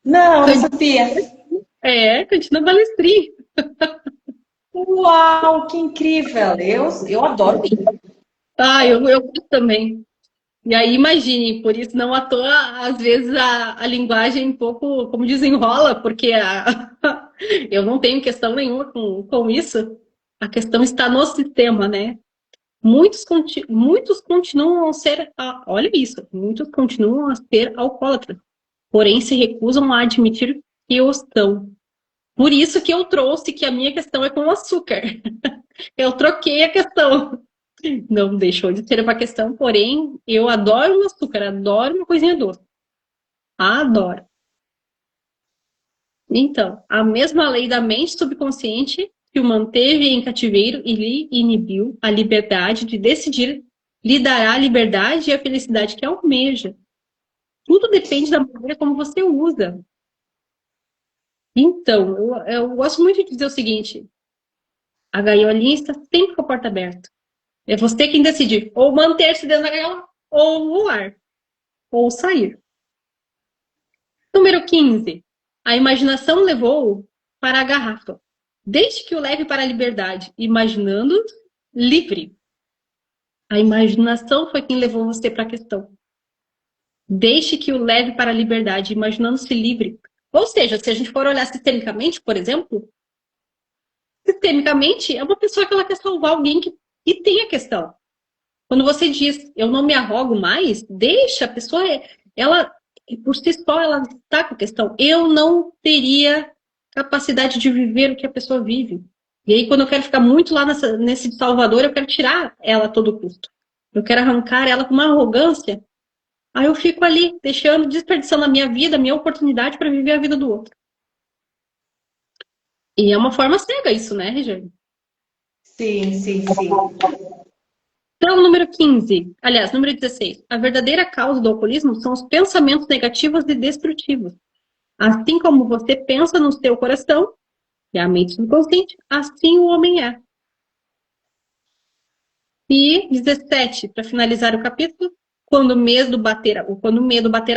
Não sabia. Cantina Balestrin. Uau, que incrível! Eu adoro vinho. Eu gosto também. E aí, imagine, por isso não à toa, às vezes a linguagem um pouco, como desenrola, porque eu não tenho questão nenhuma com isso. A questão está no sistema, né? Muitos continuam a ser, olha isso, muitos continuam a ser alcoólatras, porém se recusam a admitir que o são. Por isso que eu trouxe que a minha questão é com o açúcar. Eu troquei a questão. Não deixou de ser uma questão, porém, eu adoro o açúcar, adoro uma coisinha doce. Adoro. Então, a mesma lei da mente subconsciente que o manteve em cativeiro e lhe inibiu a liberdade de decidir, lhe dará a liberdade e a felicidade que almeja. Tudo depende da maneira como você usa. Então, eu gosto muito de dizer o seguinte: a gaiolinha está sempre com a porta aberta. É você quem decide ou manter-se dentro da gaiola, ou voar, ou sair. Número 15. A imaginação levou-o para a garrafa. Deixe que o leve para a liberdade, imaginando livre. A imaginação foi quem levou você para a questão. Deixe que o leve para a liberdade, imaginando-se livre. Ou seja, se a gente for olhar sistemicamente, por exemplo, sistemicamente é uma pessoa que ela quer salvar alguém que tem a questão. Quando você diz, eu não me arrogo mais, deixa a pessoa, ela, por si só, ela está com a questão. Eu não teria capacidade de viver o que a pessoa vive. E aí, quando eu quero ficar muito lá nesse de Salvador, eu quero tirar ela a todo custo. Eu quero arrancar ela com uma arrogância. Aí eu fico ali, desperdiçando a minha vida, a minha oportunidade para viver a vida do outro. E é uma forma cega isso, né, Regiane? Sim. Então, número 15, aliás, número 16. A verdadeira causa do alcoolismo são os pensamentos negativos e destrutivos. Assim como você pensa no seu coração, que é a mente subconsciente, assim o homem é. E 17, para finalizar o capítulo, quando o medo bater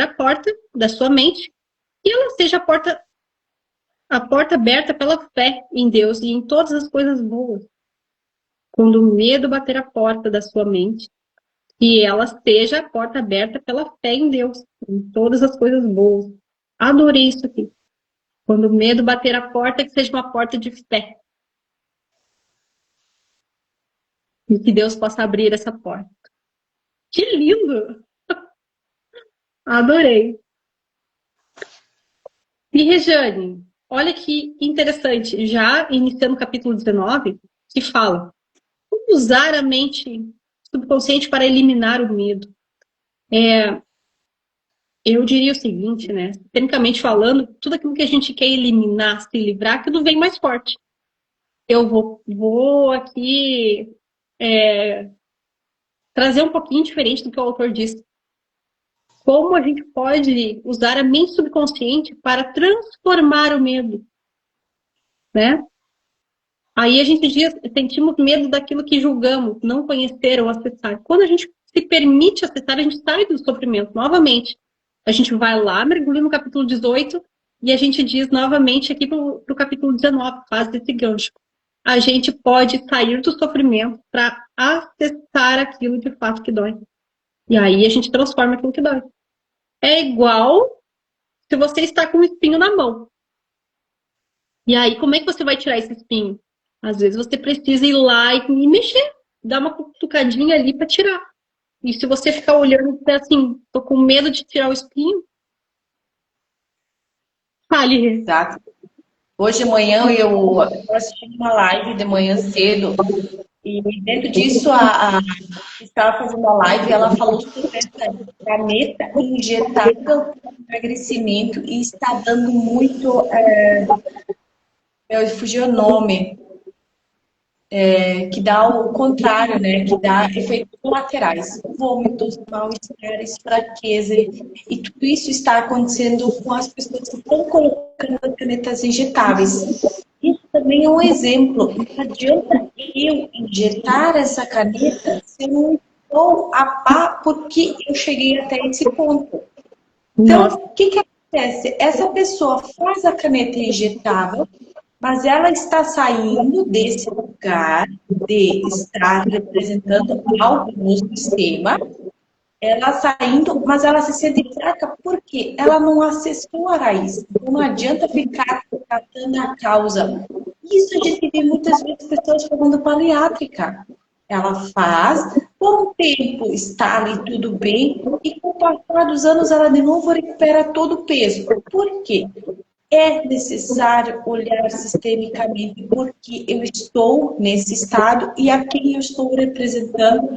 a porta da sua mente, que ela seja a porta aberta pela fé em Deus e em todas as coisas boas. Quando o medo bater a porta da sua mente, que ela seja a porta aberta pela fé em Deus, em todas as coisas boas. Adorei isso aqui. Quando o medo bater a porta, que seja uma porta de fé. E que Deus possa abrir essa porta. Que lindo! Adorei. E Rejane, olha que interessante, já iniciando o capítulo 19, que fala como usar a mente subconsciente para eliminar o medo. Eu diria o seguinte, né? Tecnicamente falando, tudo aquilo que a gente quer eliminar, se livrar, aquilo vem mais forte. Eu vou aqui trazer um pouquinho diferente do que o autor disse. Como a gente pode usar a mente subconsciente para transformar o medo, né? Aí a gente diz, sentimos medo daquilo que julgamos, não conhecer ou acessar. Quando a gente se permite acessar, a gente sai do sofrimento novamente. A gente vai lá, mergulha no capítulo 18 e a gente diz novamente aqui para o capítulo 19, faz esse gancho. A gente pode sair do sofrimento para acessar aquilo de fato que dói. E aí a gente transforma aquilo que dói. É igual se você está com um espinho na mão. E aí, como é que você vai tirar esse espinho? Às vezes você precisa ir lá e mexer, dar uma cutucadinha ali para tirar. E se você ficar olhando assim, tô com medo de tirar o espinho, fale. Exato. Hoje de manhã eu assisti uma live de manhã cedo e dentro disso a que estava fazendo a live, ela falou sobre essa caneta injetada para emagrecimento e está dando muito, eu fugi o nome, que dá o contrário, né? Que dá efeitos colaterais, vômitos, mal-estares, fraqueza. E tudo isso está acontecendo com as pessoas que estão colocando as canetas injetáveis. Isso também é um exemplo. Não adianta eu injetar essa caneta se eu não estou a par porque eu cheguei até esse ponto. Então, o que acontece? Essa pessoa faz a caneta injetável, mas ela está saindo desse lugar de estar representando algo no sistema, ela saindo, mas ela se sente fraca porque ela não acessou a raiz. Não adianta ficar tratando a causa. Isso a gente vê muitas vezes pessoas falando bariátrica. Ela faz, por um tempo está ali tudo bem, e com o passar dos anos ela de novo recupera todo o peso. Por quê? É necessário olhar sistemicamente porque eu estou nesse estado e a quem eu estou representando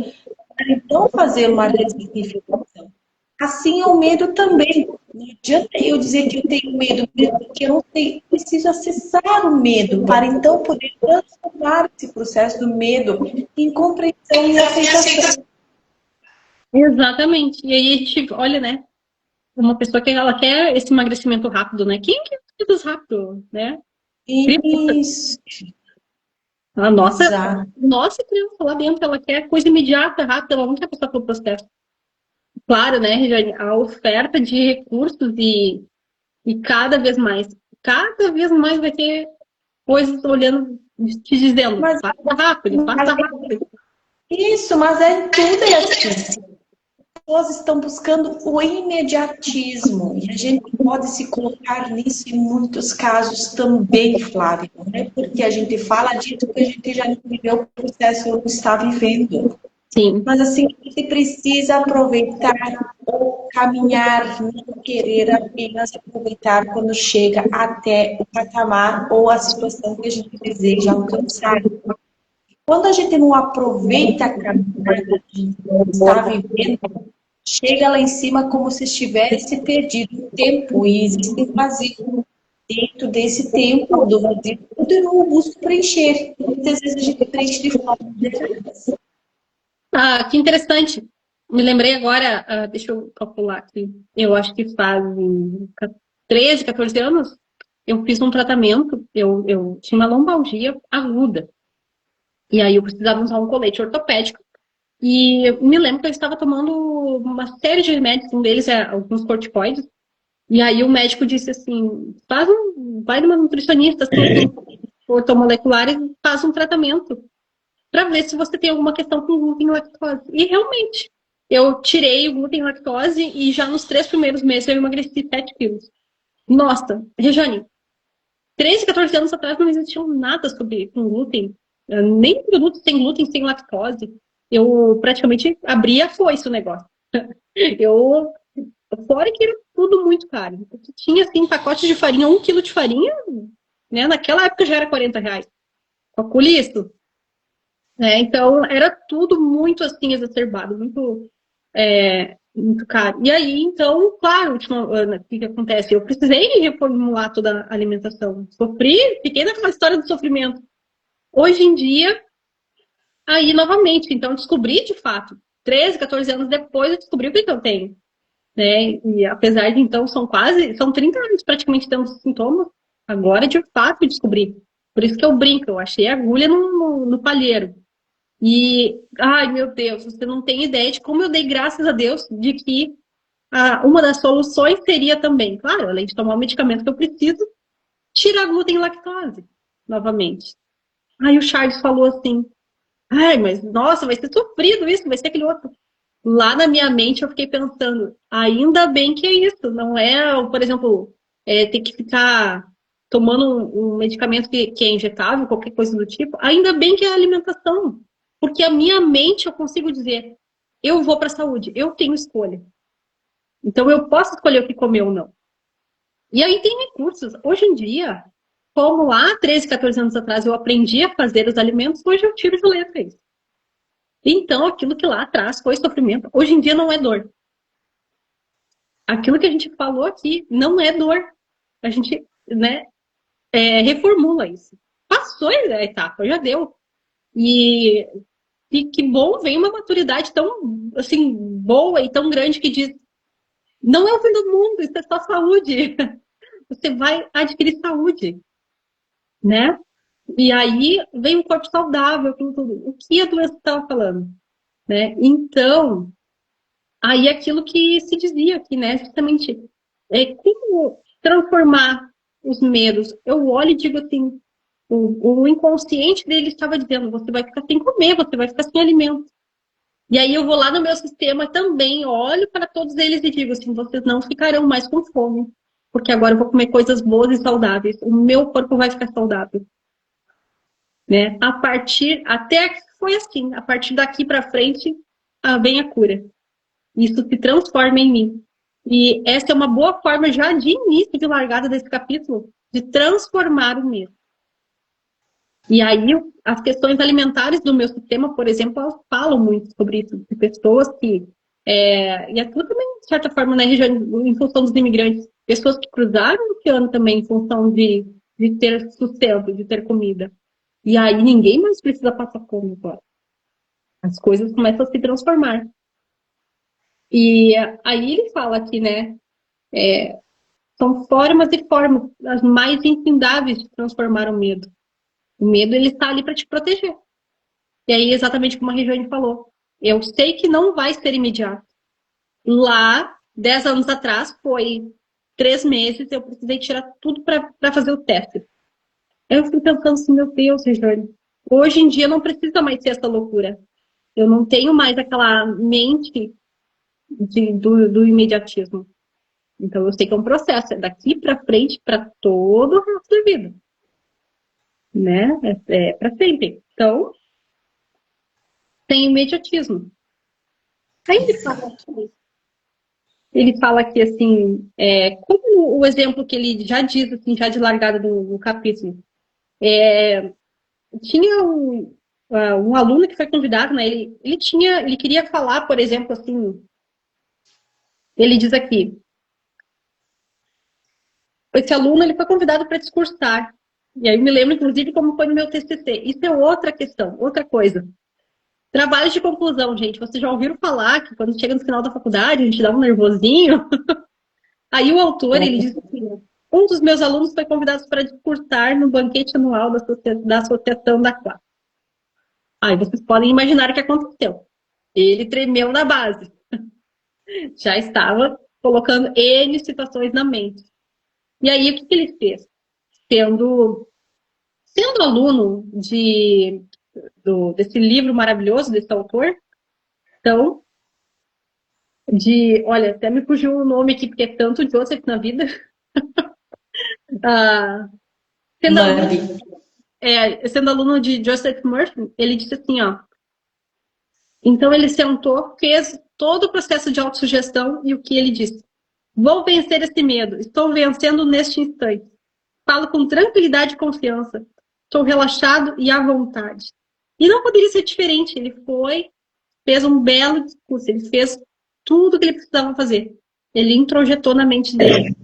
para então fazer uma ressignificação. Assim é o medo também. Não adianta eu dizer que eu tenho medo, porque eu não sei, preciso acessar o medo para então poder transformar esse processo do medo em compreensão e aceitação. Exatamente. E aí a gente olha, né? Uma pessoa que ela quer esse emagrecimento rápido, né? Quem quer reduz rápido, né? Isso. A nossa criança lá dentro, ela quer coisa imediata, rápida, ela não quer passar pelo processo. Claro, né, Regiane, a oferta de recursos e cada vez mais vai ter coisas olhando, te dizendo, passa rápido, passa rápido. Isso, mas é tudo assim. Pessoas estão buscando o imediatismo e a gente pode se colocar nisso em muitos casos também, Flávia. Não é porque a gente fala disso que a gente já não viveu o processo ou está vivendo. Sim. Mas assim, a gente precisa aproveitar ou caminhar, não querer apenas aproveitar quando chega até o patamar ou a situação que a gente deseja alcançar. Quando a gente não aproveita a caminhada que a gente está vivendo, chega lá em cima como se estivesse perdido o tempo e existe um vazio. Dentro desse tempo, do vazio, eu de novo busco preencher. Muitas vezes a gente preenche de forma diferente. Ah, que interessante. Me lembrei agora, deixa eu calcular aqui. Eu acho que faz 13, 14 anos, eu fiz um tratamento, eu tinha uma lombalgia aguda. E aí eu precisava usar um colete ortopédico. E eu me lembro que eu estava tomando uma série de remédios, um deles é alguns corticoides. E aí o médico disse assim, vai numa nutricionista, ortomolecular e faz um tratamento para ver se você tem alguma questão com glúten e lactose. E realmente, eu tirei o glúten e lactose e já nos 3 primeiros meses eu emagreci 7 quilos. Nossa, Rejane, 13, 14 anos atrás não existia nada sobre com glúten, nem produtos sem glúten, sem lactose. Eu praticamente abria a foice o negócio. Eu, fora que era tudo muito caro. Tinha, assim, pacote de farinha, 1 quilo de farinha, né? Naquela época já era R$ 40. Calcule isso. Né? Então, era tudo muito, assim, exacerbado, muito caro. E aí, então, claro, o que acontece? Eu precisei reformular toda a alimentação. Sofri, fiquei naquela história do sofrimento. Hoje em dia, aí novamente, então descobri de fato. 13, 14 anos depois eu descobri o que eu tenho. Né? E apesar de então são 30 anos praticamente tendo sintomas, agora de fato eu descobri. Por isso que eu brinco, eu achei a agulha no palheiro. E, ai meu Deus, você não tem ideia de como eu dei graças a Deus de que uma das soluções seria também, claro, além de tomar o medicamento que eu preciso, tirar glúten e lactose, novamente. Aí o Charles falou assim, ai, mas nossa, vai ser sofrido isso, vai ser aquele outro. Lá na minha mente eu fiquei pensando, ainda bem que é isso, não é, por exemplo, ter que ficar tomando um medicamento que é injetável, qualquer coisa do tipo, ainda bem que é a alimentação. Porque a minha mente eu consigo dizer, eu vou para a saúde, eu tenho escolha. Então eu posso escolher o que comer ou não. E aí tem recursos. Hoje em dia, como lá 13, 14 anos atrás eu aprendi a fazer os alimentos, hoje eu tiro de letra isso. Então aquilo que lá atrás foi sofrimento, hoje em dia não é dor. Aquilo que a gente falou aqui não é dor. A gente, né, reformula isso. Passou a etapa, já deu. E que bom, vem uma maturidade tão, assim, boa e tão grande que diz, não é o fim do mundo, isso é só saúde. Você vai adquirir saúde, né? E aí vem um corpo saudável, tudo. O que a doença estava falando, né? Então, aí aquilo que se dizia aqui, né? Justamente, como transformar os medos. Eu olho e digo assim, o inconsciente dele estava dizendo, você vai ficar sem comer, você vai ficar sem alimento. E aí eu vou lá no meu sistema também, olho para todos eles e digo assim, vocês não ficarão mais com fome, porque agora eu vou comer coisas boas e saudáveis. O meu corpo vai ficar saudável, né? Até que foi assim, a partir daqui para frente, vem a cura. Isso se transforma em mim. E essa é uma boa forma já de início de largada desse capítulo, de transformar o medo. E aí, as questões alimentares do meu sistema, por exemplo, elas falam muito sobre isso, de pessoas que. E aquilo também, de certa forma, né, em função dos imigrantes, pessoas que cruzaram o oceano também em função de ter sustento, de ter comida. E aí, ninguém mais precisa passar fome agora. As coisas começam a se transformar. E aí, ele fala aqui, né, são formas e formas, as mais infindáveis de transformar o medo. O medo, ele está ali para te proteger. E aí, exatamente como a Regiane falou, eu sei que não vai ser imediato. Lá, 10 anos atrás, foi 3 meses, eu precisei tirar tudo para fazer o teste. Eu fui pensando assim, meu Deus, Regiane, hoje em dia não precisa mais ser essa loucura. Eu não tenho mais aquela mente do imediatismo. Então, eu sei que é um processo, é daqui para frente, para todo o resto da vida. Né? É para sempre. Então, tem imediatismo. Aí ele fala aqui assim, como o exemplo que ele já diz, assim, já de largada do capítulo, tinha um aluno que foi convidado, né? Ele queria falar, por exemplo, assim, ele diz aqui, esse aluno ele foi convidado para discursar. E aí eu me lembro, inclusive, como foi no meu TCC. Isso é outra questão, outra coisa. Trabalho de conclusão, gente. Vocês já ouviram falar que quando chega no final da faculdade, a gente dá um nervosinho? Aí o autor, ele diz assim, um dos meus alunos foi convidado para discursar no banquete anual da associação da classe. Aí vocês podem imaginar o que aconteceu. Ele tremeu na base. Já estava colocando N situações na mente. E aí, o que ele fez? Sendo aluno desse livro maravilhoso, desse autor, então, olha, até me fugiu o nome aqui, porque é tanto Joseph na vida. Ah, sendo aluno, Mande. sendo aluno de Joseph Murphy, ele disse assim, ó. Então ele sentou, fez todo o processo de autossugestão e o que ele disse? Vou vencer esse medo. Estou vencendo neste instante. Falo com tranquilidade e confiança. Estou relaxado e à vontade. E não poderia ser diferente. Ele fez um belo discurso. Ele fez tudo o que ele precisava fazer. Ele introjetou na mente dele.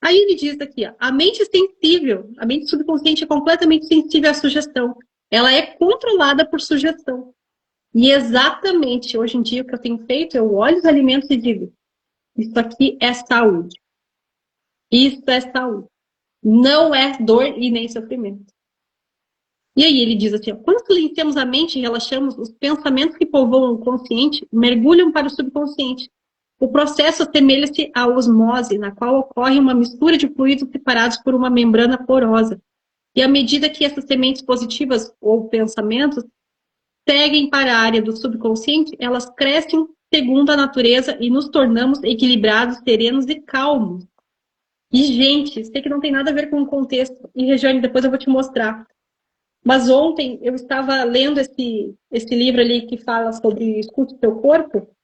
Aí ele diz aqui, ó, a mente sensível, a mente subconsciente é completamente sensível à sugestão. Ela é controlada por sugestão. E exatamente hoje em dia o que eu tenho feito, eu olho os alimentos e digo, isso aqui é saúde. Isso é saúde. Não é dor e nem sofrimento. E aí ele diz assim, ó, quando silenciamos a mente e relaxamos, os pensamentos que povoam o consciente mergulham para o subconsciente. O processo assemelha-se à osmose, na qual ocorre uma mistura de fluidos separados por uma membrana porosa. E à medida que essas sementes positivas ou pensamentos seguem para a área do subconsciente, elas crescem segundo a natureza e nos tornamos equilibrados, serenos e calmos. E, gente, sei que não tem nada a ver com o contexto. E, Regiane, depois eu vou te mostrar. Mas ontem eu estava lendo esse livro ali que fala sobre escute o teu corpo.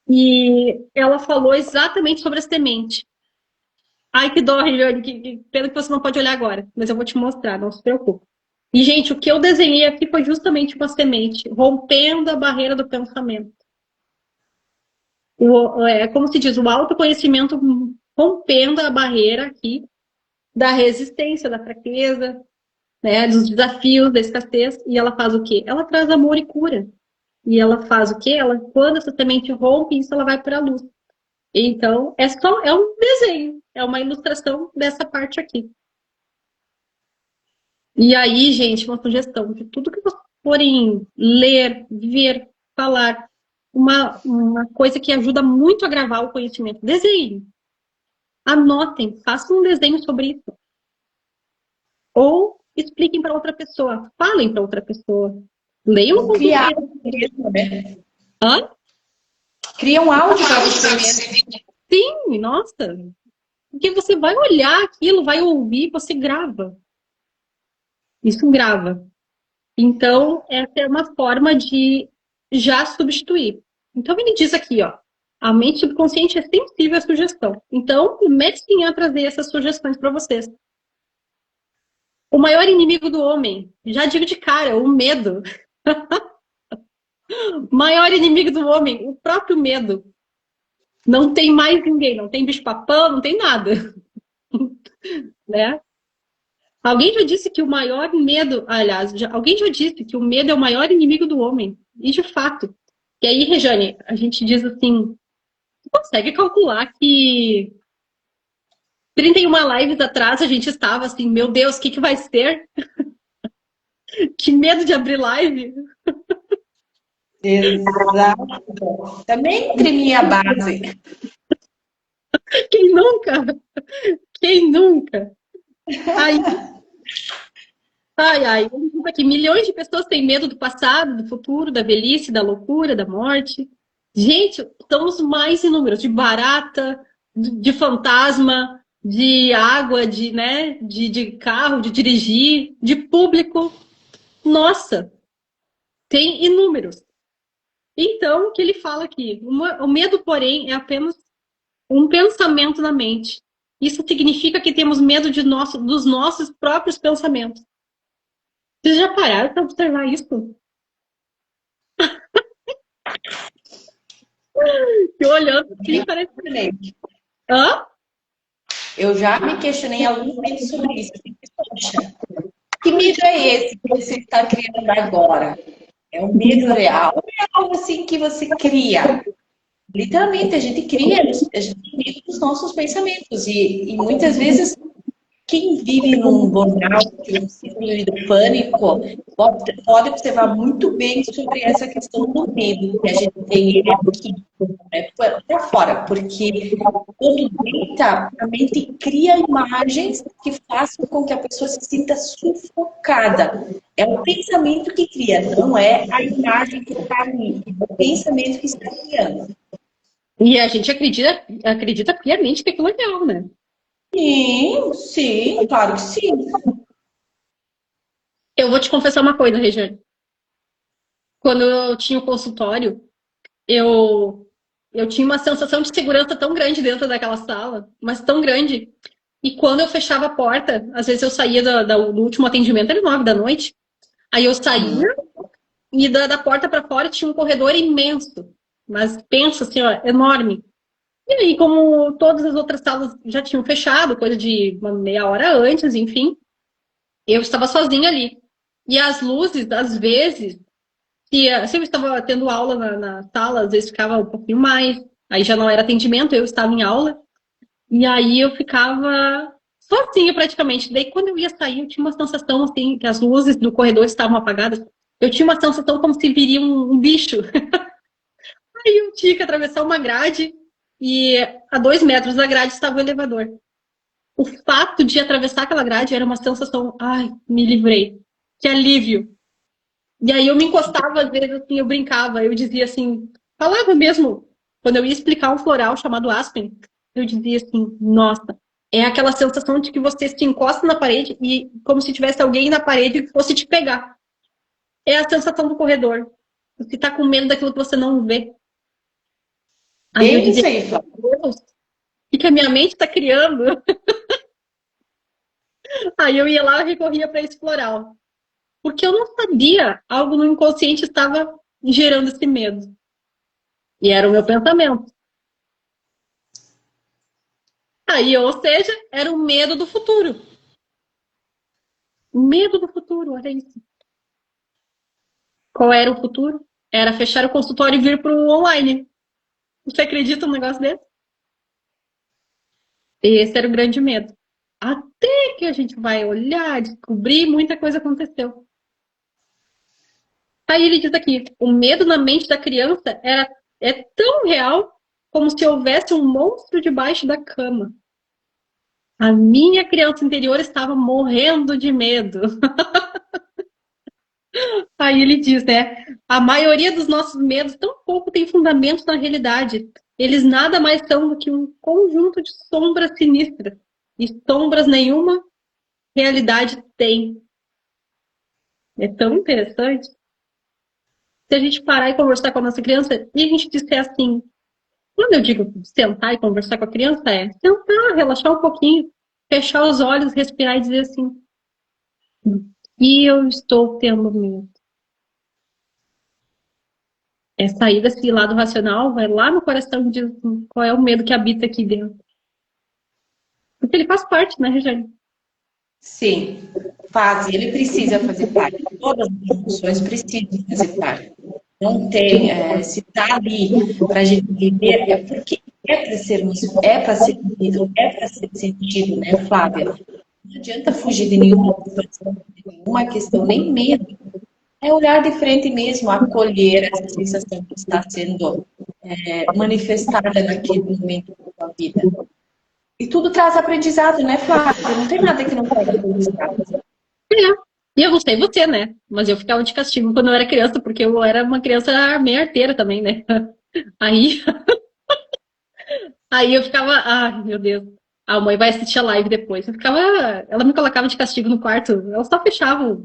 E ela falou exatamente sobre a semente. Ai, que dó, Regiane, que pena que você não pode olhar agora. Mas eu vou te mostrar, não se preocupe. E, gente, o que eu desenhei aqui foi justamente uma semente, rompendo a barreira do pensamento. Como se diz, o autoconhecimento rompendo a barreira aqui da resistência, da fraqueza, né, dos desafios, da escassez. E ela faz o quê? Ela traz amor e cura. E ela faz o quê? Quando essa semente rompe, isso ela vai para a luz. Então, é um desenho, é uma ilustração dessa parte aqui. E aí, gente, uma sugestão de tudo que vocês forem ler, ver, falar, uma coisa que ajuda muito a gravar o conhecimento. Desenhem, anotem, façam um desenho sobre isso. Ou expliquem para outra pessoa, falem para outra pessoa. Leiam um Criar mesmo, né? Hã? Cria um áudio para você mesmo. Sim, nossa. Porque você vai olhar aquilo, vai ouvir, você grava. Isso grava. Então, essa é uma forma de já substituir. Então, ele diz aqui, ó, a mente subconsciente é sensível à sugestão. Então, comecem a trazer essas sugestões para vocês. O maior inimigo do homem, já digo de cara, o medo. Maior inimigo do homem, o próprio medo. Não tem mais ninguém, não tem bicho-papão, não tem nada. Né? Alguém já disse que o maior medo, aliás, alguém já disse que o medo é o maior inimigo do homem. E de fato. E aí, Rejane, a gente diz assim, consegue calcular que 31 lives atrás a gente estava assim, meu Deus, o que vai ser? Que medo de abrir live. Exato. Também tremia a base. Quem nunca? Quem nunca? Aí, ai, aqui, milhões de pessoas têm medo do passado, do futuro, da velhice, da loucura, da morte. Gente, são os mais inúmeros, de barata, de fantasma, de água, né, de carro, de dirigir, de público. Nossa, tem inúmeros. Então, o que ele fala aqui? O medo, porém, é apenas um pensamento na mente. Isso significa que temos medo dos nossos próprios pensamentos. Vocês já pararam para observar isso? Que olhando assim, parece. Hã? Eu já me questionei em algum momento sobre isso. Poxa, que medo é esse que você está criando agora? É um medo real ou é algo assim que você cria? Literalmente, a gente cria, a gente cria os nossos pensamentos. E muitas vezes, quem vive num burnout, um síndrome do pânico, pode observar muito bem sobre essa questão do medo que a gente tem aqui, né, para fora. Porque quando deita, a mente cria imagens que façam com que a pessoa se sinta sufocada. É o pensamento que cria, não é a imagem que está ali. É o pensamento que está criando. E a gente acredita piamente que aquilo é real, né? Sim, sim, claro que sim. Eu vou te confessar uma coisa, Regiane. Quando eu tinha o consultório, eu, eu tinha uma sensação de segurança tão grande dentro daquela sala, mas tão grande. E quando eu fechava a porta, às vezes eu saía do último atendimento, era 9 da noite. Aí eu saía e da porta para fora tinha um corredor imenso. Mas pensa assim, ó, enorme. E aí, como todas as outras salas já tinham fechado, coisa de uma meia hora antes, enfim, eu estava sozinha ali. E as luzes, às vezes, se eu estava tendo aula na sala, às vezes ficava um pouquinho mais. Aí já não era atendimento, eu estava em aula. E aí eu ficava sozinha praticamente. Daí quando eu ia sair, eu tinha uma sensação assim, que as luzes do corredor estavam apagadas. Eu tinha uma sensação como se viria um bicho. Aí eu tinha que atravessar uma grade e a 2 metros da grade estava o elevador. O fato de atravessar aquela grade era uma sensação, ai, me livrei. Que alívio. E aí eu me encostava, às vezes, assim, eu brincava, eu dizia assim, falava mesmo, quando eu ia explicar um floral chamado Aspen, eu dizia assim, nossa, é aquela sensação de que você se encosta na parede e como se tivesse alguém na parede que fosse te pegar. É a sensação do corredor. Você tá com medo daquilo que você não vê. Aí eu Bem dizia, isso aí, Flávia. Deus, o que a minha mente está criando? Aí eu ia lá e recorria para esse floral. Porque eu não sabia, algo no inconsciente estava gerando esse medo. E era o meu pensamento. Aí, ou seja, era o medo do futuro. Medo do futuro, olha isso. Qual era o futuro? Era fechar o consultório e vir para o online. Você acredita num negócio desse? Esse era o grande medo. Até que a gente vai olhar, descobrir, muita coisa aconteceu. Aí ele diz aqui, o medo na mente da criança é tão real como se houvesse um monstro debaixo da cama. A minha criança interior estava morrendo de medo. Aí ele diz, né? A maioria dos nossos medos tão pouco tem fundamento na realidade. Eles nada mais são do que um conjunto de sombras sinistras. E sombras nenhuma realidade tem. É tão interessante. Se a gente parar e conversar com a nossa criança e a gente disser assim, quando eu digo sentar e conversar com a criança, é sentar, relaxar um pouquinho, fechar os olhos, respirar e dizer assim, e eu estou tendo medo. É sair desse lado racional, vai lá no coração e diz assim, qual é o medo que habita aqui dentro. Porque ele faz parte, né, Regiane? Sim, faz, ele precisa fazer parte. Todas as emoções precisam fazer parte. Não tem, se está ali para a gente viver, é porque é para ser, é para ser vivido, é para ser sentido, né, Flávia? Não adianta fugir de nenhuma situação, de nenhuma questão, nem medo. É olhar de frente mesmo, acolher essa sensação que está sendo manifestada naquele momento da sua vida. E tudo traz aprendizado, né, Flávia? Não tem nada que não traga aprendizado. É. E eu não sei você, né? Mas eu ficava de castigo quando eu era criança, porque eu era uma criança meio arteira também, né? Aí, aí eu ficava, ai, meu Deus. A mãe vai assistir a live depois. Eu ficava, ela me colocava de castigo no quarto. Ela só fechava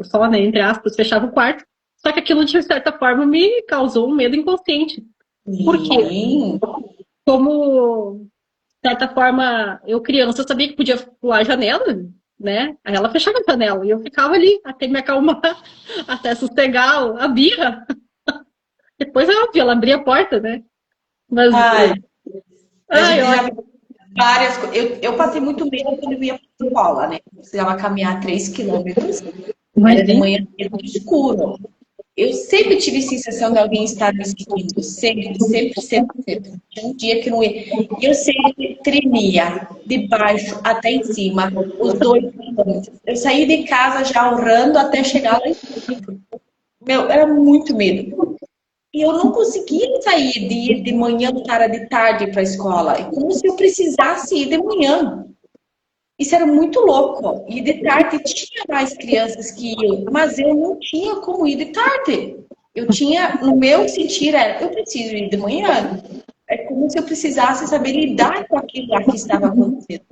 só, né, entre aspas, fechava o quarto. Só que aquilo, de certa forma, me causou um medo inconsciente. Por quê? Sim. Como, de certa forma, eu criança, eu sabia que podia pular a janela, né? Aí ela fechava a janela e eu ficava ali até me acalmar, até sossegar a birra. Depois, é óbvio, ela abria a porta, né? Mas, Ai, a ai, gente já olha, viu várias coisas. Eu passei muito medo quando eu ia para a escola, né? Eu precisava caminhar 3 quilômetros. Era de imagina. manhã, era muito escuro. Eu sempre tive sensação de alguém estar me seguindo. Sempre, sempre, sempre, sempre. Tinha um dia que não ia. E eu sempre tremia, de baixo até em cima, os 2 quilômetros. Eu saí de casa já urrando até chegar lá em cima. Meu, era muito medo. E eu não conseguia sair de ir de manhã para de tarde para a escola. É como se eu precisasse ir de manhã. Isso era muito louco. E de tarde tinha mais crianças que iam, mas eu não tinha como ir de tarde. Eu tinha, no meu sentir, era, eu preciso ir de manhã. É como se eu precisasse saber lidar com aquilo lá que estava acontecendo.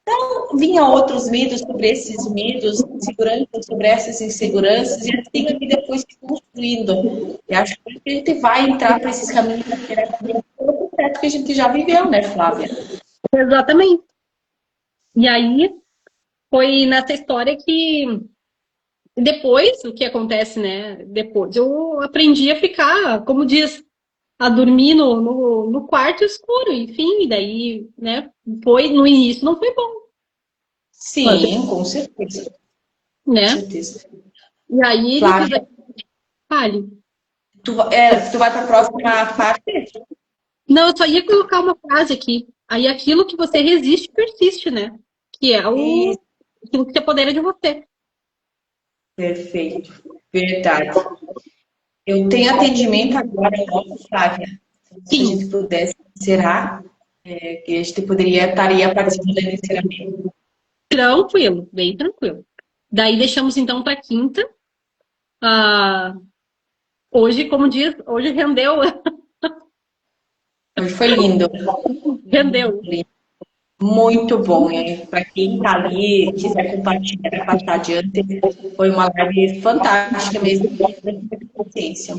Então, vinha outros medos sobre esses medos, inseguranças sobre essas inseguranças, e assim a vida foi se construindo. E acho que a gente vai entrar para esses caminhos da terapia, pelo processo que a gente já viveu, né, Flávia? Exatamente. E aí foi nessa história que depois, o que acontece, né? Depois eu aprendi a ficar, como diz, a dormir no quarto escuro, enfim, e daí, né? Foi, no início não foi bom, Sim, com certeza. Com né? certeza. E aí ele diz Flávia, aqui, fale. tu vai para a próxima parte? Não, eu só ia colocar uma frase aqui. Aí aquilo que você resiste, persiste, né? Que é E, aquilo que se apodera de você. perfeito. Verdade. Eu tenho atendimento agora, logo, Flávia. Se a Sim, gente pudesse, será que a gente estaria participando do encerramento? tranquilo, bem tranquilo. Daí deixamos então para quinta. Ah, hoje, como diz, hoje rendeu, Hoje foi lindo. rendeu. Muito bom, hein? Para quem está ali, quiser compartilhar, passar adiante, foi uma live fantástica mesmo,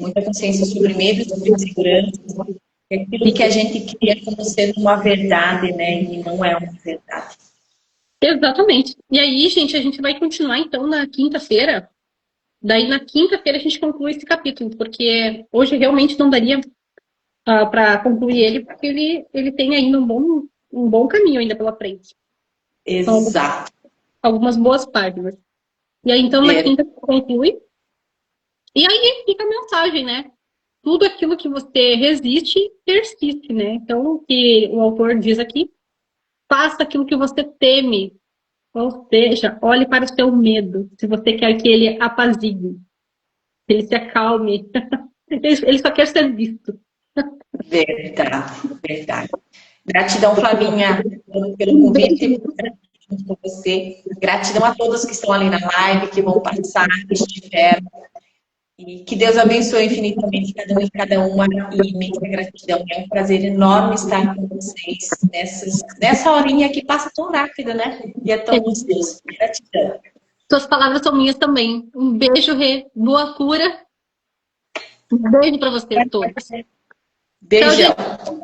muita consciência sobre medo, sobre insegurança, aquilo que a gente cria como sendo uma verdade, né? E não é uma verdade. Exatamente. E aí, gente, a gente vai continuar então na quinta-feira. Daí na quinta-feira a gente conclui esse capítulo, porque hoje realmente não daria para concluir ele, porque ele tem ainda um bom caminho ainda pela frente. Então, Exato. algumas boas páginas. E aí, então, na É, quinta conclui. E aí fica a mensagem, né? Tudo aquilo que você resiste, persiste, né? Então, o que o autor diz aqui, faça aquilo que você teme. Ou seja, olhe para o seu medo, se você quer que ele apazigue, que ele se acalme. Ele só quer ser visto. verdade, verdade. Gratidão, Flavinha, pelo Um convite, beijo. por estar junto com você. Gratidão a todos que estão ali na live, que vão passar, que estiveram. E que Deus abençoe infinitamente cada um e cada uma. E imensa gratidão. É um prazer enorme estar com vocês nessa horinha que passa tão rápido, né? E é tão gostoso. Gratidão. Suas palavras são minhas também. Um beijo, Rê. Boa cura. Um beijo para vocês todos. Tchau, Beijão. gente.